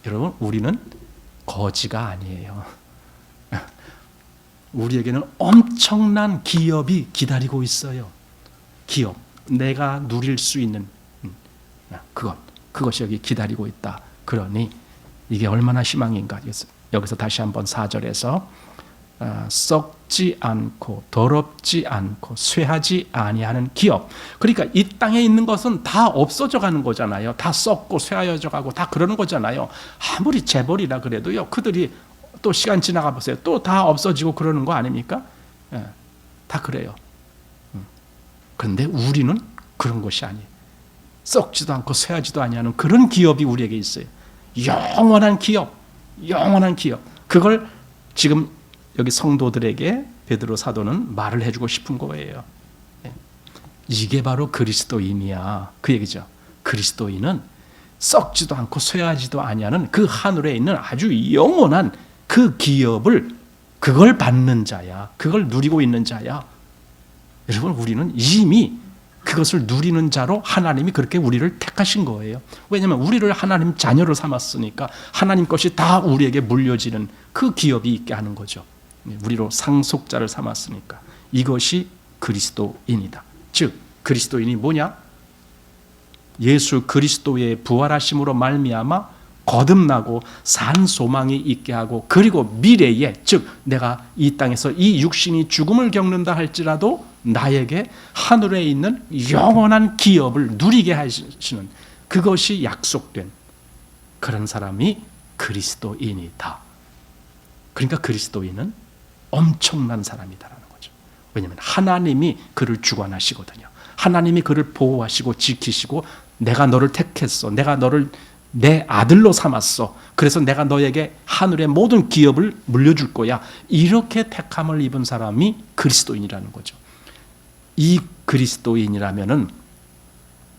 여러분, 우리는 거지가 아니에요. 우리에게는 엄청난 기업이 기다리고 있어요. 기업, 내가 누릴 수 있는 그것이 여기 기다리고 있다. 그러니 이게 얼마나 희망인가. 여기서 다시 한번 4절에서 썩지 않고 더럽지 않고 쇠하지 아니하는 기업. 그러니까 이 땅에 있는 것은 다 없어져 가는 거잖아요. 다 썩고 쇠하여져 가고 다 그러는 거잖아요. 아무리 재벌이라 그래도요. 그들이 또 시간 지나가 보세요. 또 다 없어지고 그러는 거 아닙니까? 다 그래요. 그런데 우리는 그런 것이 아니에요. 썩지도 않고 쇠하지도 아니하는 그런 기업이 우리에게 있어요. 영원한 기업, 영원한 기업. 그걸 지금 여기 성도들에게 베드로 사도는 말을 해주고 싶은 거예요. 이게 바로 그리스도인이야. 그 얘기죠. 그리스도인은 썩지도 않고 쇠하지도 아니하는 그 하늘에 있는 아주 영원한 그 기업을 그걸 받는 자야. 그걸 누리고 있는 자야. 여러분, 우리는 이미 그것을 누리는 자로 하나님이 그렇게 우리를 택하신 거예요. 왜냐하면 우리를 하나님 자녀로 삼았으니까 하나님 것이 다 우리에게 물려지는 그 기업이 있게 하는 거죠. 우리로 상속자를 삼았으니까. 이것이 그리스도인이다. 즉 그리스도인이 뭐냐? 예수 그리스도의 부활하심으로 말미암아 거듭나고 산 소망이 있게 하고, 그리고 미래에, 즉 내가 이 땅에서 이 육신이 죽음을 겪는다 할지라도 나에게 하늘에 있는 영원한 기업을 누리게 하시는, 그것이 약속된 그런 사람이 그리스도인이다. 그러니까 그리스도인은 엄청난 사람이다라는 거죠. 왜냐하면 하나님이 그를 주관하시거든요. 하나님이 그를 보호하시고 지키시고, 내가 너를 택했어, 내가 너를 내 아들로 삼았어, 그래서 내가 너에게 하늘의 모든 기업을 물려줄 거야, 이렇게 택함을 입은 사람이 그리스도인이라는 거죠. 이 그리스도인이라면은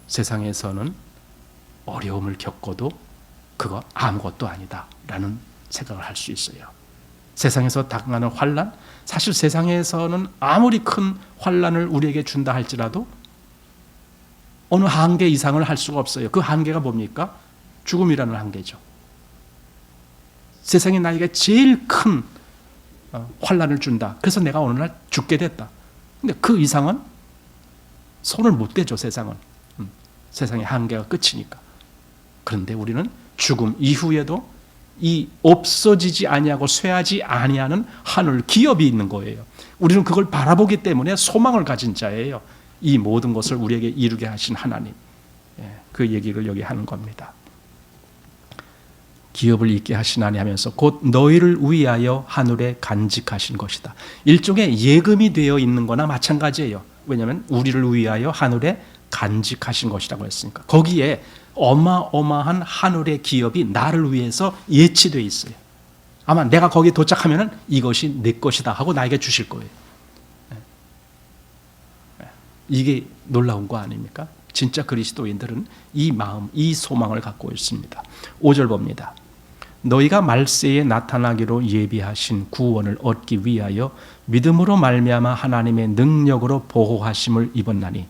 세상에서는 어려움을 겪어도 그거 아무것도 아니다라는 생각을 할 수 있어요. 세상에서 당하는 환난, 사실 세상에서는 아무리 큰 환난을 우리에게 준다 할지라도 어느 한계 이상을 할 수가 없어요. 그 한계가 뭡니까? 죽음이라는 한계죠. 세상에 나에게 제일 큰 환난을 준다. 그래서 내가 어느 날 죽게 됐다. 근데 그 이상은 손을 못 대죠. 세상은. 세상의 한계가 끝이니까. 그런데 우리는 죽음 이후에도 이 없어지지 아니하고 쇠하지 아니하는 하늘 기업이 있는 거예요. 우리는 그걸 바라보기 때문에 소망을 가진 자예요. 이 모든 것을 우리에게 이루게 하신 하나님. 그 얘기를 여기 하는 겁니다. 기업을 있게 하시나니 하면서 곧 너희를 위하여 하늘에 간직하신 것이다. 일종의 예금이 되어 있는 거나 마찬가지예요. 왜냐하면 우리를 위하여 하늘에 간직하신 것이라고 했으니까. 거기에 어마어마한 하늘의 기업이 나를 위해서 예치되어 있어요. 아마 내가 거기에 도착하면 이것이 내 것이다 하고 나에게 주실 거예요. 이게 놀라운 거 아닙니까? 진짜 그리스도인들은 이 마음, 이 소망을 갖고 있습니다. 5절 봅니다. 너희가 말세에 나타나기로 예비하신 구원을 얻기 위하여 믿음으로 말미암아 하나님의 능력으로 보호하심을 입었나니.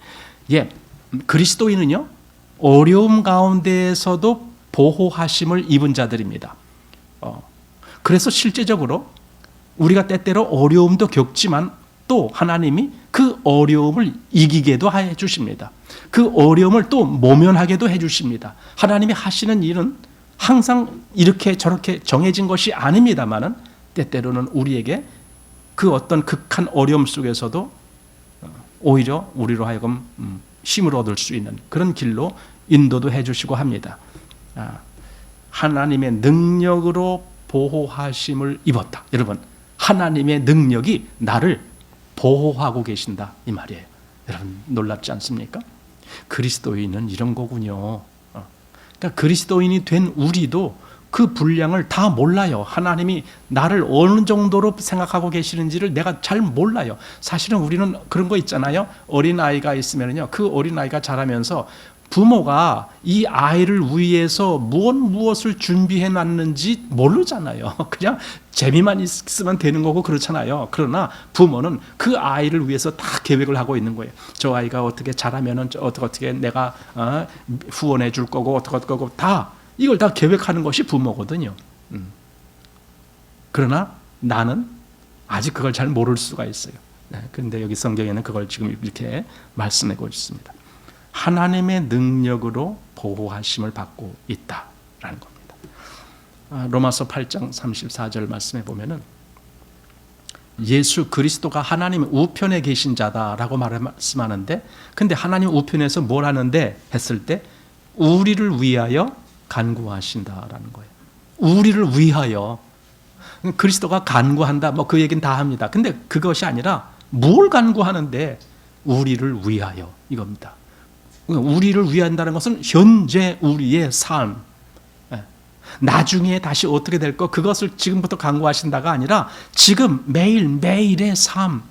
그리스도인은요, 어려움 가운데에서도 보호하심을 입은 자들입니다. 그래서 실제적으로 우리가 때때로 어려움도 겪지만 또 하나님이 그 어려움을 이기게도 해 주십니다. 그 어려움을 또 모면하게도 해 주십니다. 하나님이 하시는 일은 항상 이렇게 저렇게 정해진 것이 아닙니다만은 때때로는 우리에게 그 어떤 극한 어려움 속에서도 오히려 우리로 하여금 힘을 얻을 수 있는 그런 길로 인도도 해주시고 합니다. 하나님의 능력으로 보호하심을 입었다. 여러분, 하나님의 능력이 나를 보호하고 계신다 이 말이에요. 여러분 놀랍지 않습니까? 그리스도인은 이런 거군요. 그러니까 그리스도인이 된 우리도 그 분량을 다 몰라요. 하나님이 나를 어느 정도로 생각하고 계시는지를 내가 잘 몰라요. 사실은 우리는 그런 거 있잖아요. 어린아이가 있으면요, 그 어린아이가 자라면서 부모가 이 아이를 위해서 무엇을 준비해 놨는지 모르잖아요. 그냥 재미만 있으면 되는 거고 그렇잖아요. 그러나 부모는 그 아이를 위해서 다 계획을 하고 있는 거예요. 저 아이가 어떻게 자라면은 어떻게 내가 후원해 줄 거고 어떻게 거고 다 이걸 다 계획하는 것이 부모거든요. 그러나 나는 아직 그걸 잘 모를 수가 있어요. 그런데 여기 성경에는 그걸 지금 이렇게 말씀하고 있습니다. 하나님의 능력으로 보호하심을 받고 있다라는 겁니다. 로마서 8장 34절 말씀에 보면은 예수 그리스도가 하나님 우편에 계신 자다라고 말씀하는데, 근데 하나님 우편에서 뭘 하는데 했을 때 우리를 위하여 간구하신다라는 거예요. 우리를 위하여. 그리스도가 간구한다 뭐 그 얘기는 다 합니다. 근데 그것이 아니라 뭘 간구하는데 우리를 위하여 이겁니다. 우리를 위한다는 것은 현재 우리의 삶, 나중에 다시 어떻게 될 것 그것을 지금부터 간구하신다가 아니라 지금 매일매일의 삶,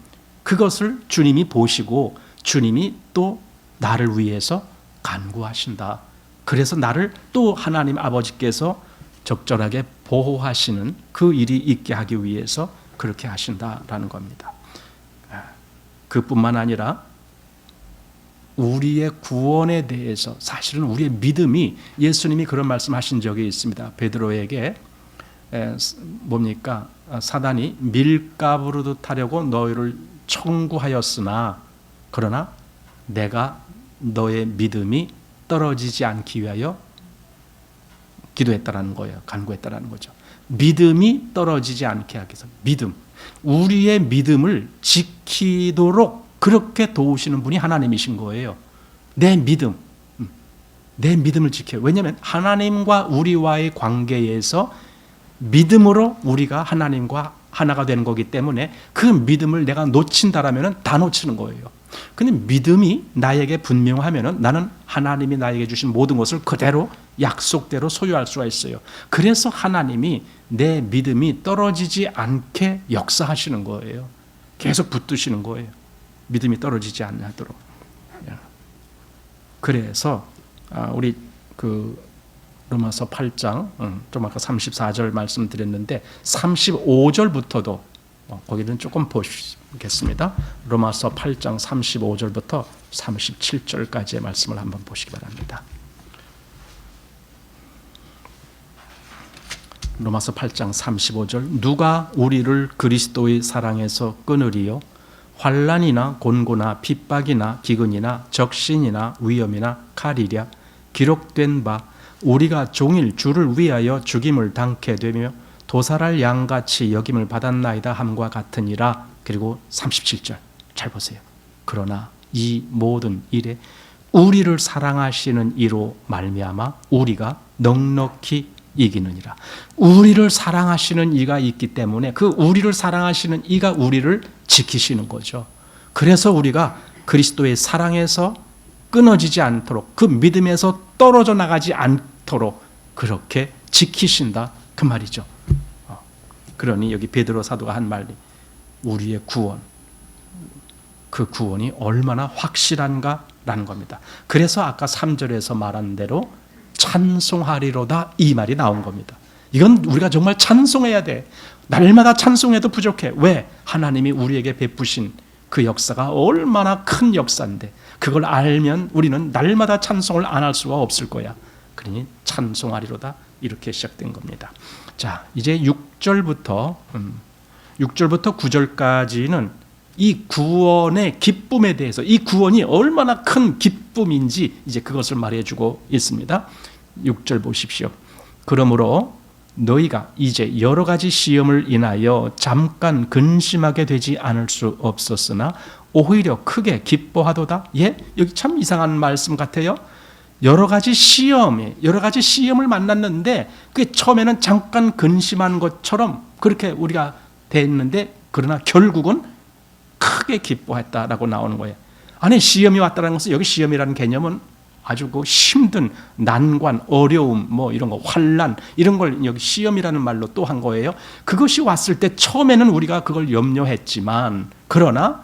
그것을 주님이 보시고 주님이 또 나를 위해서 간구하신다. 그래서 나를 또 하나님 아버지께서 적절하게 보호하시는 그 일이 있게 하기 위해서 그렇게 하신다라는 겁니다. 그뿐만 아니라 우리의 구원에 대해서 사실은 우리의 믿음이, 예수님이 그런 말씀하신 적이 있습니다. 베드로에게 뭡니까? 사단이 밀가부르도 타려고 너희를 청구하였으나 그러나 내가 너의 믿음이 떨어지지 않기 위하여 기도했다라는 거예요. 간구했다라는 거죠. 믿음이 떨어지지 않게 하기 위해서. 믿음, 우리의 믿음을 지키도록 그렇게 도우시는 분이 하나님이신 거예요. 내 믿음을 지켜요. 왜냐하면 하나님과 우리와의 관계에서 믿음으로 우리가 하나님과 하나가 되는 거기 때문에 그 믿음을 내가 놓친다라면 다 놓치는 거예요. 근데 믿음이 나에게 분명하면 나는 하나님이 나에게 주신 모든 것을 그대로 약속대로 소유할 수가 있어요. 그래서 하나님이 내 믿음이 떨어지지 않게 역사하시는 거예요. 계속 붙드시는 거예요. 믿음이 떨어지지 않도록. 그래서 우리 그 로마서 8장 좀 아까 34절 말씀드렸는데 35절부터도 거기는 조금 보시겠습니다. 로마서 8장 35절부터 37절까지의 말씀을 한번 보시기 바랍니다. 로마서 8장 35절 누가 우리를 그리스도의 사랑에서 끊으리요? 환난이나 곤고나 핍박이나 기근이나 적신이나 위험이나 칼이랴. 기록된 바 우리가 종일 주를 위하여 죽임을 당케 되며 도살할 양같이 여김을 받았나이다 함과 같으니라. 그리고 37절 잘 보세요. 그러나 이 모든 일에 우리를 사랑하시는 이로 말미암아 우리가 넉넉히 이기느니라. 우리를 사랑하시는 이가 있기 때문에 그 우리를 사랑하시는 이가 우리를 지키시는 거죠. 그래서 우리가 그리스도의 사랑에서 끊어지지 않도록, 그 믿음에서 떨어져 나가지 않도록 그렇게 지키신다 그 말이죠. 그러니 여기 베드로 사도가 한 말이 우리의 구원, 그 구원이 얼마나 확실한가라는 겁니다. 그래서 아까 3절에서 말한 대로 찬송하리로다 이 말이 나온 겁니다. 이건 우리가 정말 찬송해야 돼. 날마다 찬송해도 부족해. 왜? 하나님이 우리에게 베푸신 그 역사가 얼마나 큰 역사인데 그걸 알면 우리는 날마다 찬송을 안 할 수가 없을 거야. 그러니 찬송하리로다 이렇게 시작된 겁니다. 자, 이제 6절부터 9절까지는 이 구원의 기쁨에 대해서, 이 구원이 얼마나 큰 기쁨인지 이제 그것을 말해주고 있습니다. 6절 보십시오. 그러므로 너희가 이제 여러 가지 시험을 인하여 잠깐 근심하게 되지 않을 수 없었으나 오히려 크게 기뻐하도다. 예? 여기 참 이상한 말씀 같아요. 여러 가지 시험을 만났는데 그게 처음에는 잠깐 근심한 것처럼 그렇게 우리가 됐는데 그러나 결국은 크게 기뻐했다라고 나오는 거예요. 아니, 시험이 왔다는 것은 여기 시험이라는 개념은 아주 그 힘든 난관, 어려움, 뭐 이런 거, 환난 이런 걸 여기 시험이라는 말로 또 한 거예요. 그것이 왔을 때 처음에는 우리가 그걸 염려했지만 그러나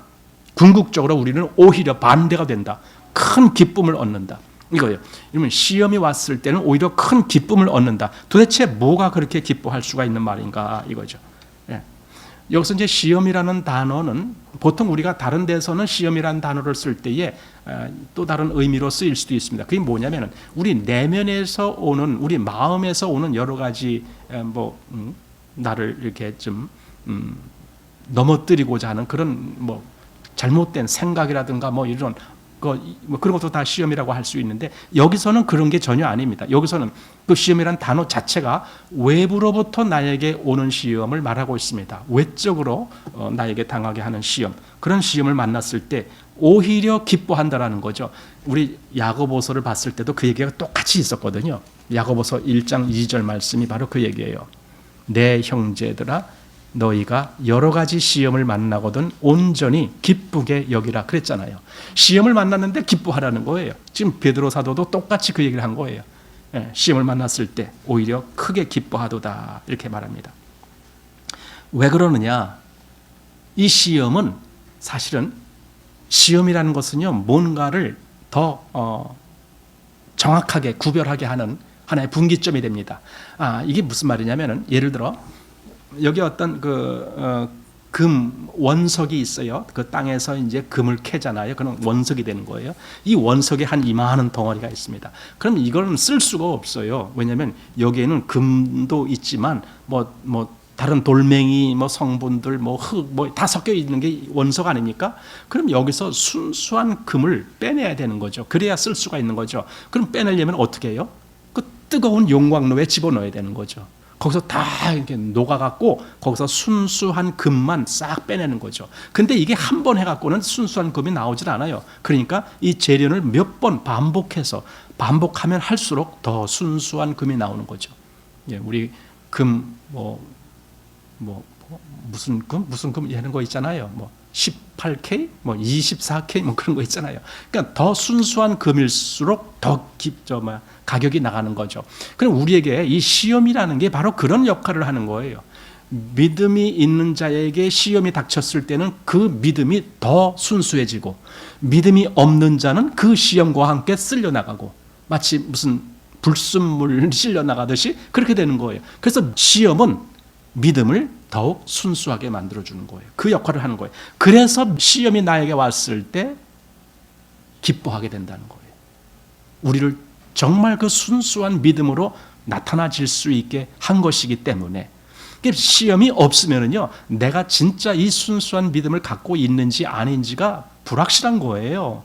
궁극적으로 우리는 오히려 반대가 된다. 큰 기쁨을 얻는다. 이거예요. 이러면 시험이 왔을 때는 오히려 큰 기쁨을 얻는다. 도대체 뭐가 그렇게 기뻐할 수가 있는 말인가 이거죠. 예. 여기서 이제 시험이라는 단어는 보통 우리가 다른 데서는 시험이라는 단어를 쓸 때에 또 다른 의미로 쓰일 수도 있습니다. 그게 뭐냐면은 우리 내면에서 오는, 우리 마음에서 오는 여러 가지 나를 이렇게 좀 넘어뜨리고자 하는 그런 뭐 잘못된 생각이라든가 뭐 이런 그런 것도 다 시험이라고 할 수 있는데 여기서는 그런 게 전혀 아닙니다. 여기서는 그 시험이라는 단어 자체가 외부로부터 나에게 오는 시험을 말하고 있습니다. 외적으로 나에게 당하게 하는 시험, 그런 시험을 만났을 때 오히려 기뻐한다라는 거죠. 우리 야고보서를 봤을 때도 그 얘기가 똑같이 있었거든요. 야고보서 1장 2절 말씀이 바로 그 얘기예요. 내 형제들아 너희가 여러 가지 시험을 만나거든 온전히 기쁘게 여기라 그랬잖아요. 시험을 만났는데 기뻐하라는 거예요. 지금 베드로 사도도 똑같이 그 얘기를 한 거예요. 시험을 만났을 때 오히려 크게 기뻐하도다 이렇게 말합니다. 왜 그러느냐? 이 시험은 사실은 시험이라는 것은요 뭔가를 더 정확하게 구별하게 하는 하나의 분기점이 됩니다. 이게 무슨 말이냐면은 예를 들어 여기 어떤 금 원석이 있어요. 그 땅에서 이제 금을 캐잖아요. 그럼 원석이 되는 거예요. 이 원석에 한 이만한 덩어리가 있습니다. 그럼 이걸 쓸 수가 없어요. 왜냐하면 여기에는 금도 있지만 다른 돌멩이, 성분들, 흙, 다 섞여 있는 게 원석 아닙니까? 그럼 여기서 순수한 금을 빼내야 되는 거죠. 그래야 쓸 수가 있는 거죠. 그럼 빼내려면 어떻게 해요? 그 뜨거운 용광로에 집어넣어야 되는 거죠. 거기서 다 이렇게 녹아갖고 거기서 순수한 금만 싹 빼내는 거죠. 근데 이게 한 번 해갖고는 순수한 금이 나오질 않아요. 그러니까 이 재련을 몇 번 반복하면 할수록 더 순수한 금이 나오는 거죠. 예, 우리 금 무슨 금 이런 거 있잖아요. 18K, 24K 그런 거 있잖아요. 그러니까 더 순수한 금일수록 더 가격이 나가는 거죠. 그럼 우리에게 이 시험이라는 게 바로 그런 역할을 하는 거예요. 믿음이 있는 자에게 시험이 닥쳤을 때는 그 믿음이 더 순수해지고 믿음이 없는 자는 그 시험과 함께 쓸려 나가고 마치 무슨 불순물이 실려 나가듯이 그렇게 되는 거예요. 그래서 시험은 믿음을 더욱 순수하게 만들어주는 거예요. 그 역할을 하는 거예요. 그래서 시험이 나에게 왔을 때 기뻐하게 된다는 거예요. 우리를 정말 그 순수한 믿음으로 나타나질 수 있게 한 것이기 때문에 시험이 없으면은요, 내가 진짜 이 순수한 믿음을 갖고 있는지 아닌지가 불확실한 거예요.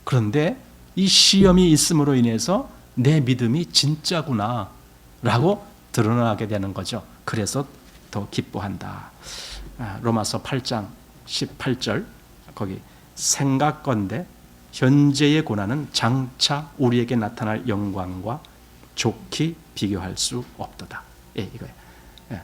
그런데 이 시험이 있음으로 인해서 내 믿음이 진짜구나 라고 드러나게 되는 거죠. 그래서 더 기뻐한다. 로마서 8장 18절 거기 생각건대 현재의 고난은 장차 우리에게 나타날 영광과 좋게 비교할 수 없도다. 예, 이거예요. 예.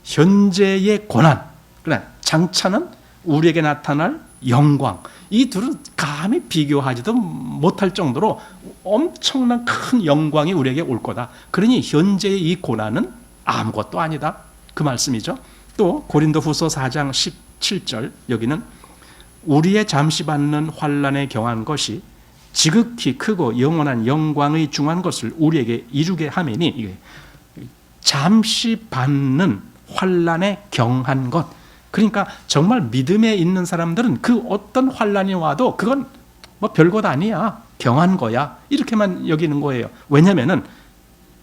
현재의 고난, 그래 장차는 우리에게 나타날 영광, 이 둘은 감히 비교하지도 못할 정도로 엄청난 큰 영광이 우리에게 올 거다. 그러니 현재의 이 고난은 아무것도 아니다, 그 말씀이죠. 또 고린도후서 4장 17절 여기는 우리의 잠시 받는 환난에 경한 것이 지극히 크고 영원한 영광의 중한 것을 우리에게 이루게 하매니, 이게 잠시 받는 환난에 경한 것, 그러니까 정말 믿음에 있는 사람들은 그 어떤 환난이 와도 그건 뭐 별것 아니야, 경한 거야, 이렇게만 여기는 거예요. 왜냐하면은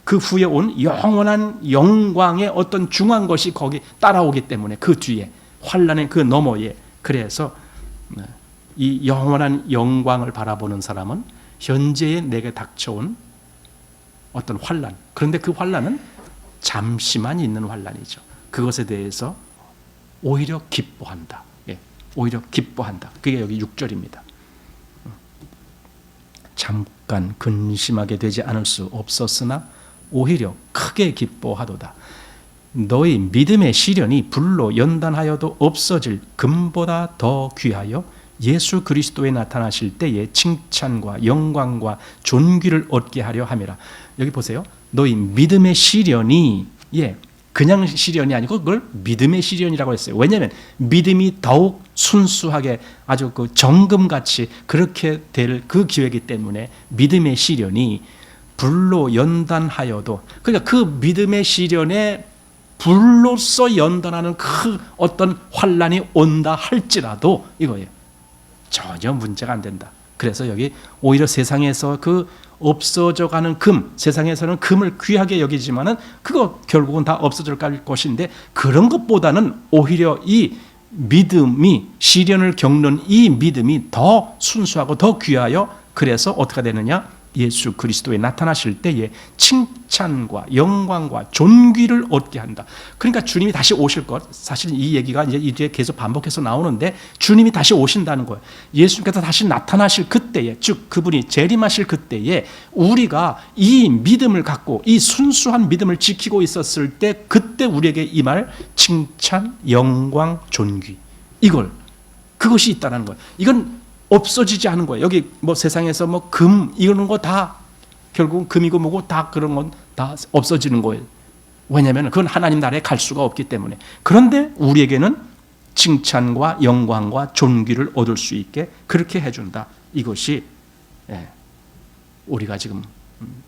그 후에 온 영원한 영광의 어떤 중한 것이 거기 따라오기 때문에, 그 뒤에 환난의 그 너머에. 그래서 이 영원한 영광을 바라보는 사람은 현재에 내게 닥쳐온 어떤 환난, 그런데 그 환난은 잠시만 있는 환난이죠. 그것에 대해서 오히려 기뻐한다. 예, 오히려 기뻐한다. 그게 여기 6절입니다. 잠깐 근심하게 되지 않을 수 없었으나 오히려 크게 기뻐하도다. 너희 믿음의 시련이 불로 연단하여도 없어질 금보다 더 귀하여 예수 그리스도에 나타나실 때에 칭찬과 영광과 존귀를 얻게 하려 함이라. 여기 보세요. 너희 믿음의 시련이, 예, 그냥 시련이 아니고 그걸 믿음의 시련이라고 했어요. 왜냐하면 믿음이 더욱 순수하게 아주 그 정금같이 그렇게 될 그 기회이기 때문에 믿음의 시련이 불로 연단하여도, 그러니까 그 믿음의 시련에 불로서 연단하는 그 어떤 환난이 온다 할지라도 이거예요. 전혀 문제가 안 된다. 그래서 여기 오히려 세상에서 그 없어져가는 금, 세상에서는 금을 귀하게 여기지만은 그거 결국은 다 없어질 것인데, 그런 것보다는 오히려 이 믿음이, 시련을 겪는 이 믿음이 더 순수하고 더 귀하여, 그래서 어떻게 되느냐, 예수 그리스도에 나타나실 때에 칭찬과 영광과 존귀를 얻게 한다. 그러니까 주님이 다시 오실 것, 사실 이 얘기가 이제 계속 반복해서 나오는데, 주님이 다시 오신다는 거예요. 예수님께서 다시 나타나실 그때에, 즉 그분이 재림하실 그때에 우리가 이 믿음을 갖고 이 순수한 믿음을 지키고 있었을 때, 그때 우리에게 임할 칭찬, 영광, 존귀, 그것이 있다는 거예요. 이건 없어지지 않은 거예요. 여기 뭐 세상에서 뭐 금 이런 거 다 결국은 금이고 뭐고 다 그런 건 다 없어지는 거예요. 왜냐하면 그건 하나님 나라에 갈 수가 없기 때문에. 그런데 우리에게는 칭찬과 영광과 존귀를 얻을 수 있게 그렇게 해준다. 이것이 우리가 지금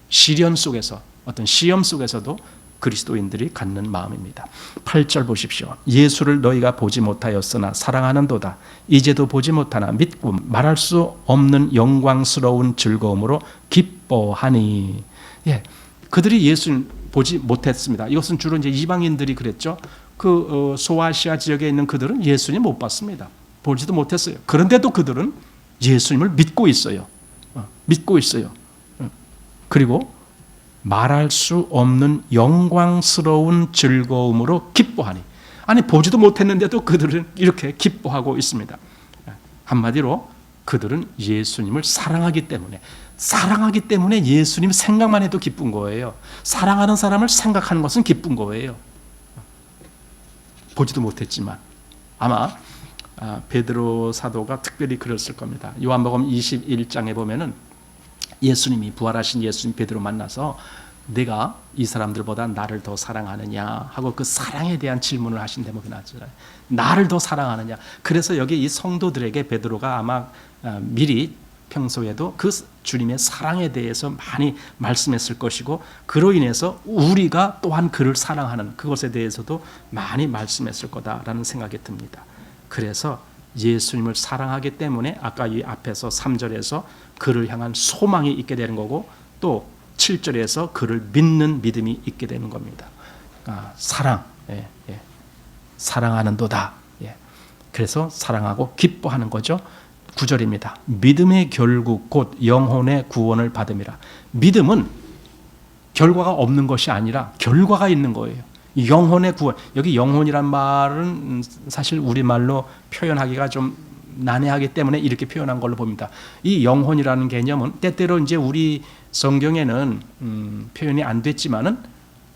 시련 속에서, 어떤 시험 속에서도 그리스도인들이 갖는 마음입니다. 8절 보십시오. 예수를 너희가 보지 못하였으나 사랑하는도다. 이제도 보지 못하나 믿고 말할 수 없는 영광스러운 즐거움으로 기뻐하니. 예, 그들이 예수를 보지 못했습니다. 이것은 주로 이제 이방인들이 그랬죠. 그 소아시아 지역에 있는 그들은 예수님 못 봤습니다. 보지도 못했어요. 그런데도 그들은 예수님을 믿고 있어요. 믿고 있어요. 그리고 말할 수 없는 영광스러운 즐거움으로 기뻐하니. 아니, 보지도 못했는데도 그들은 이렇게 기뻐하고 있습니다. 한마디로 그들은 예수님을 사랑하기 때문에 예수님 생각만 해도 기쁜 거예요. 사랑하는 사람을 생각하는 것은 기쁜 거예요. 보지도 못했지만. 아마 베드로 사도가 특별히 그랬을 겁니다. 요한복음 21장에 보면은 예수님이, 부활하신 예수님 베드로 만나서 내가 이 사람들보다 나를 더 사랑하느냐 하고 그 사랑에 대한 질문을 하신 대목이 나왔잖아요. 나를 더 사랑하느냐. 그래서 여기 이 성도들에게 베드로가 아마 미리 평소에도 그 주님의 사랑에 대해서 많이 말씀했을 것이고, 그로 인해서 우리가 또한 그를 사랑하는 그것에 대해서도 많이 말씀했을 거다라는 생각이 듭니다. 그래서 예수님을 사랑하기 때문에 아까 이 앞에서 3절에서 그를 향한 소망이 있게 되는 거고, 또 7절에서 그를 믿는 믿음이 있게 되는 겁니다. 사랑, 사랑하는도다. 그래서 사랑하고 기뻐하는 거죠. 9절입니다. 믿음의 결국 곧 영혼의 구원을 받음이라. 믿음은 결과가 없는 것이 아니라 결과가 있는 거예요. 영혼의 구원. 여기 영혼이란 말은 사실 우리말로 표현하기가 좀 난해하기 때문에 이렇게 표현한 걸로 봅니다. 이 영혼이라는 개념은 때때로 이제 우리 성경에는 표현이 안 됐지만은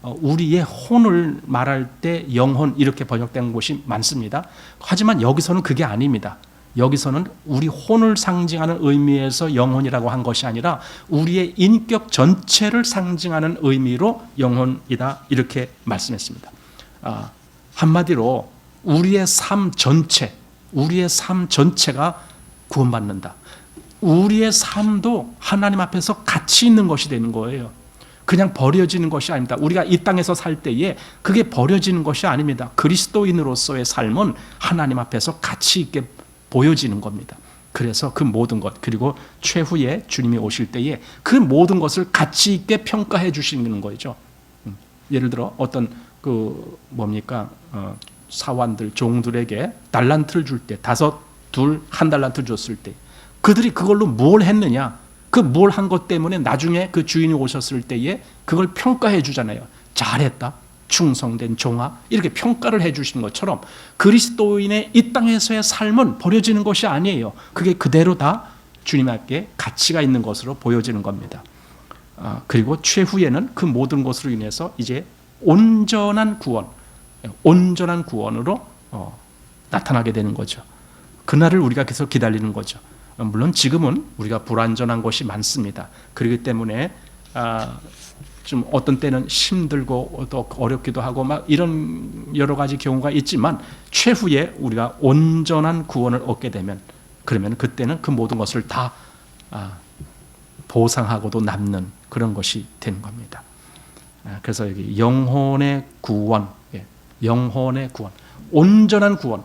우리의 혼을 말할 때 영혼 이렇게 번역된 곳이 많습니다. 하지만 여기서는 그게 아닙니다. 여기서는 우리 혼을 상징하는 의미에서 영혼이라고 한 것이 아니라 우리의 인격 전체를 상징하는 의미로 영혼이다 이렇게 말씀했습니다. 한마디로 우리의 삶 전체가 구원받는다. 우리의 삶도 하나님 앞에서 가치 있는 것이 되는 거예요. 그냥 버려지는 것이 아닙니다. 우리가 이 땅에서 살 때에 그게 버려지는 것이 아닙니다. 그리스도인으로서의 삶은 하나님 앞에서 가치 있게 보여지는 겁니다. 그래서 그 모든 것, 그리고 최후에 주님이 오실 때에 그 모든 것을 가치 있게 평가해 주시는 거죠. 예를 들어 어떤 사환들, 종들에게 달란트를 줄 때, 5, 2, 1 달란트 줬을 때 그들이 그걸로 뭘 했느냐, 그 뭘 한 것 때문에 나중에 그 주인이 오셨을 때에 그걸 평가해 주잖아요. 잘했다, 충성된 종아, 이렇게 평가를 해 주시는 것처럼 그리스도인의 이 땅에서의 삶은 버려지는 것이 아니에요. 그게 그대로 다 주님 앞에 가치가 있는 것으로 보여지는 겁니다. 그리고 최후에는 그 모든 것으로 인해서 이제 온전한 구원으로 나타나게 되는 거죠. 그날을 우리가 계속 기다리는 거죠. 물론 지금은 우리가 불완전한 것이 많습니다. 그렇기 때문에 좀 어떤 때는 힘들고 또 어렵기도 하고 막 이런 여러 가지 경우가 있지만 최후에 우리가 온전한 구원을 얻게 되면, 그러면 그때는 그 모든 것을 다 보상하고도 남는 그런 것이 되는 겁니다. 그래서 여기 영혼의 구원, 온전한 구원,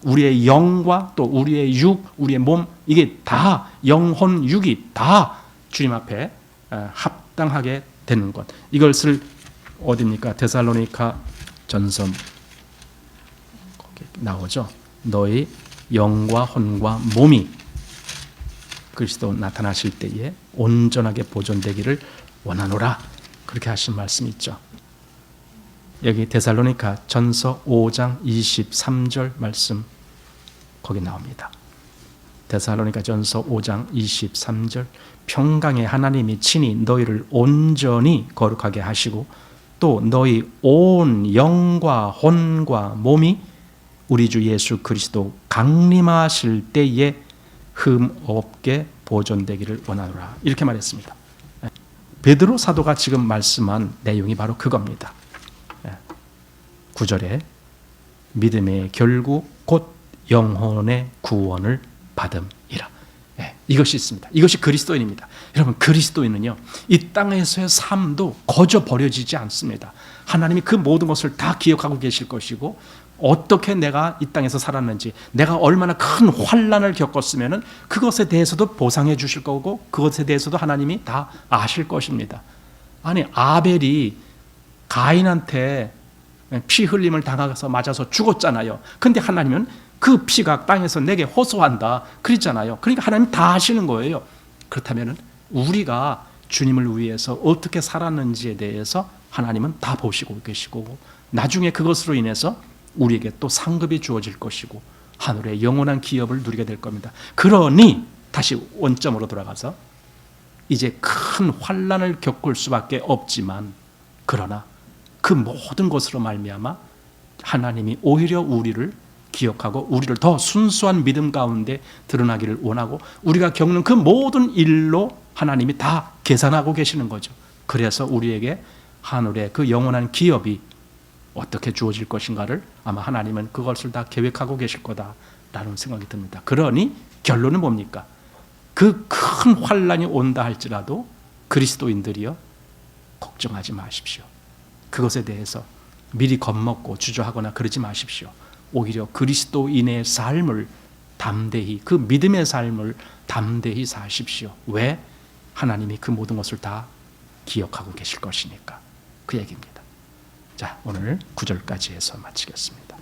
우리의 영과 또 우리의 육, 우리의 몸, 이게 다 영혼, 육이 다 주님 앞에 합당하게 되는 것. 이것을 어디입니까? 데살로니가 전서 거기 나오죠. 너희 영과 혼과 몸이 그리스도 나타나실 때에 온전하게 보존되기를 원하노라. 그렇게 하신 말씀이 있죠. 여기 데살로니가 전서 5장 23절 말씀 거기 나옵니다. 데살로니가 전서 5장 23절 평강의 하나님이 친히 너희를 온전히 거룩하게 하시고 또 너희 온 영과 혼과 몸이 우리 주 예수 그리스도 강림하실 때에 흠 없게 보존되기를 원하노라. 이렇게 말했습니다. 베드로 사도가 지금 말씀한 내용이 바로 그겁니다. 9절에 믿음의 결국 곧 영혼의 구원을 받음이라. 이것이 있습니다. 이것이 그리스도인입니다. 여러분, 그리스도인은요, 이 땅에서의 삶도 거저 버려지지 않습니다. 하나님이 그 모든 것을 다 기억하고 계실 것이고, 어떻게 내가 이 땅에서 살았는지, 내가 얼마나 큰 환난을 겪었으면은 그것에 대해서도 보상해 주실 거고, 그것에 대해서도 하나님이 다 아실 것입니다. 아니, 아벨이 가인한테 피 흘림을 당해서 맞아서 죽었잖아요. 근데 하나님은 그 피가 땅에서 내게 호소한다 그랬잖아요. 그러니까 하나님 다 아시는 거예요. 그렇다면 우리가 주님을 위해서 어떻게 살았는지에 대해서 하나님은 다 보시고 계시고, 나중에 그것으로 인해서 우리에게 또 상급이 주어질 것이고 하늘의 영원한 기업을 누리게 될 겁니다. 그러니 다시 원점으로 돌아가서 이제 큰 환난을 겪을 수밖에 없지만, 그러나 그 모든 것으로 말미암아 하나님이 오히려 우리를 기억하고 우리를 더 순수한 믿음 가운데 드러나기를 원하고, 우리가 겪는 그 모든 일로 하나님이 다 계산하고 계시는 거죠. 그래서 우리에게 하늘의 그 영원한 기업이 어떻게 주어질 것인가를 아마 하나님은 그것을 다 계획하고 계실 거다라는 생각이 듭니다. 그러니 결론은 뭡니까? 그 큰 환난이 온다 할지라도 그리스도인들이여 걱정하지 마십시오. 그것에 대해서 미리 겁먹고 주저하거나 그러지 마십시오. 오히려 그리스도인의 삶을 담대히, 그 믿음의 삶을 담대히 사십시오. 왜? 하나님이 그 모든 것을 다 기억하고 계실 것이니까 그 얘기입니다. 자, 오늘 9절까지 해서 마치겠습니다.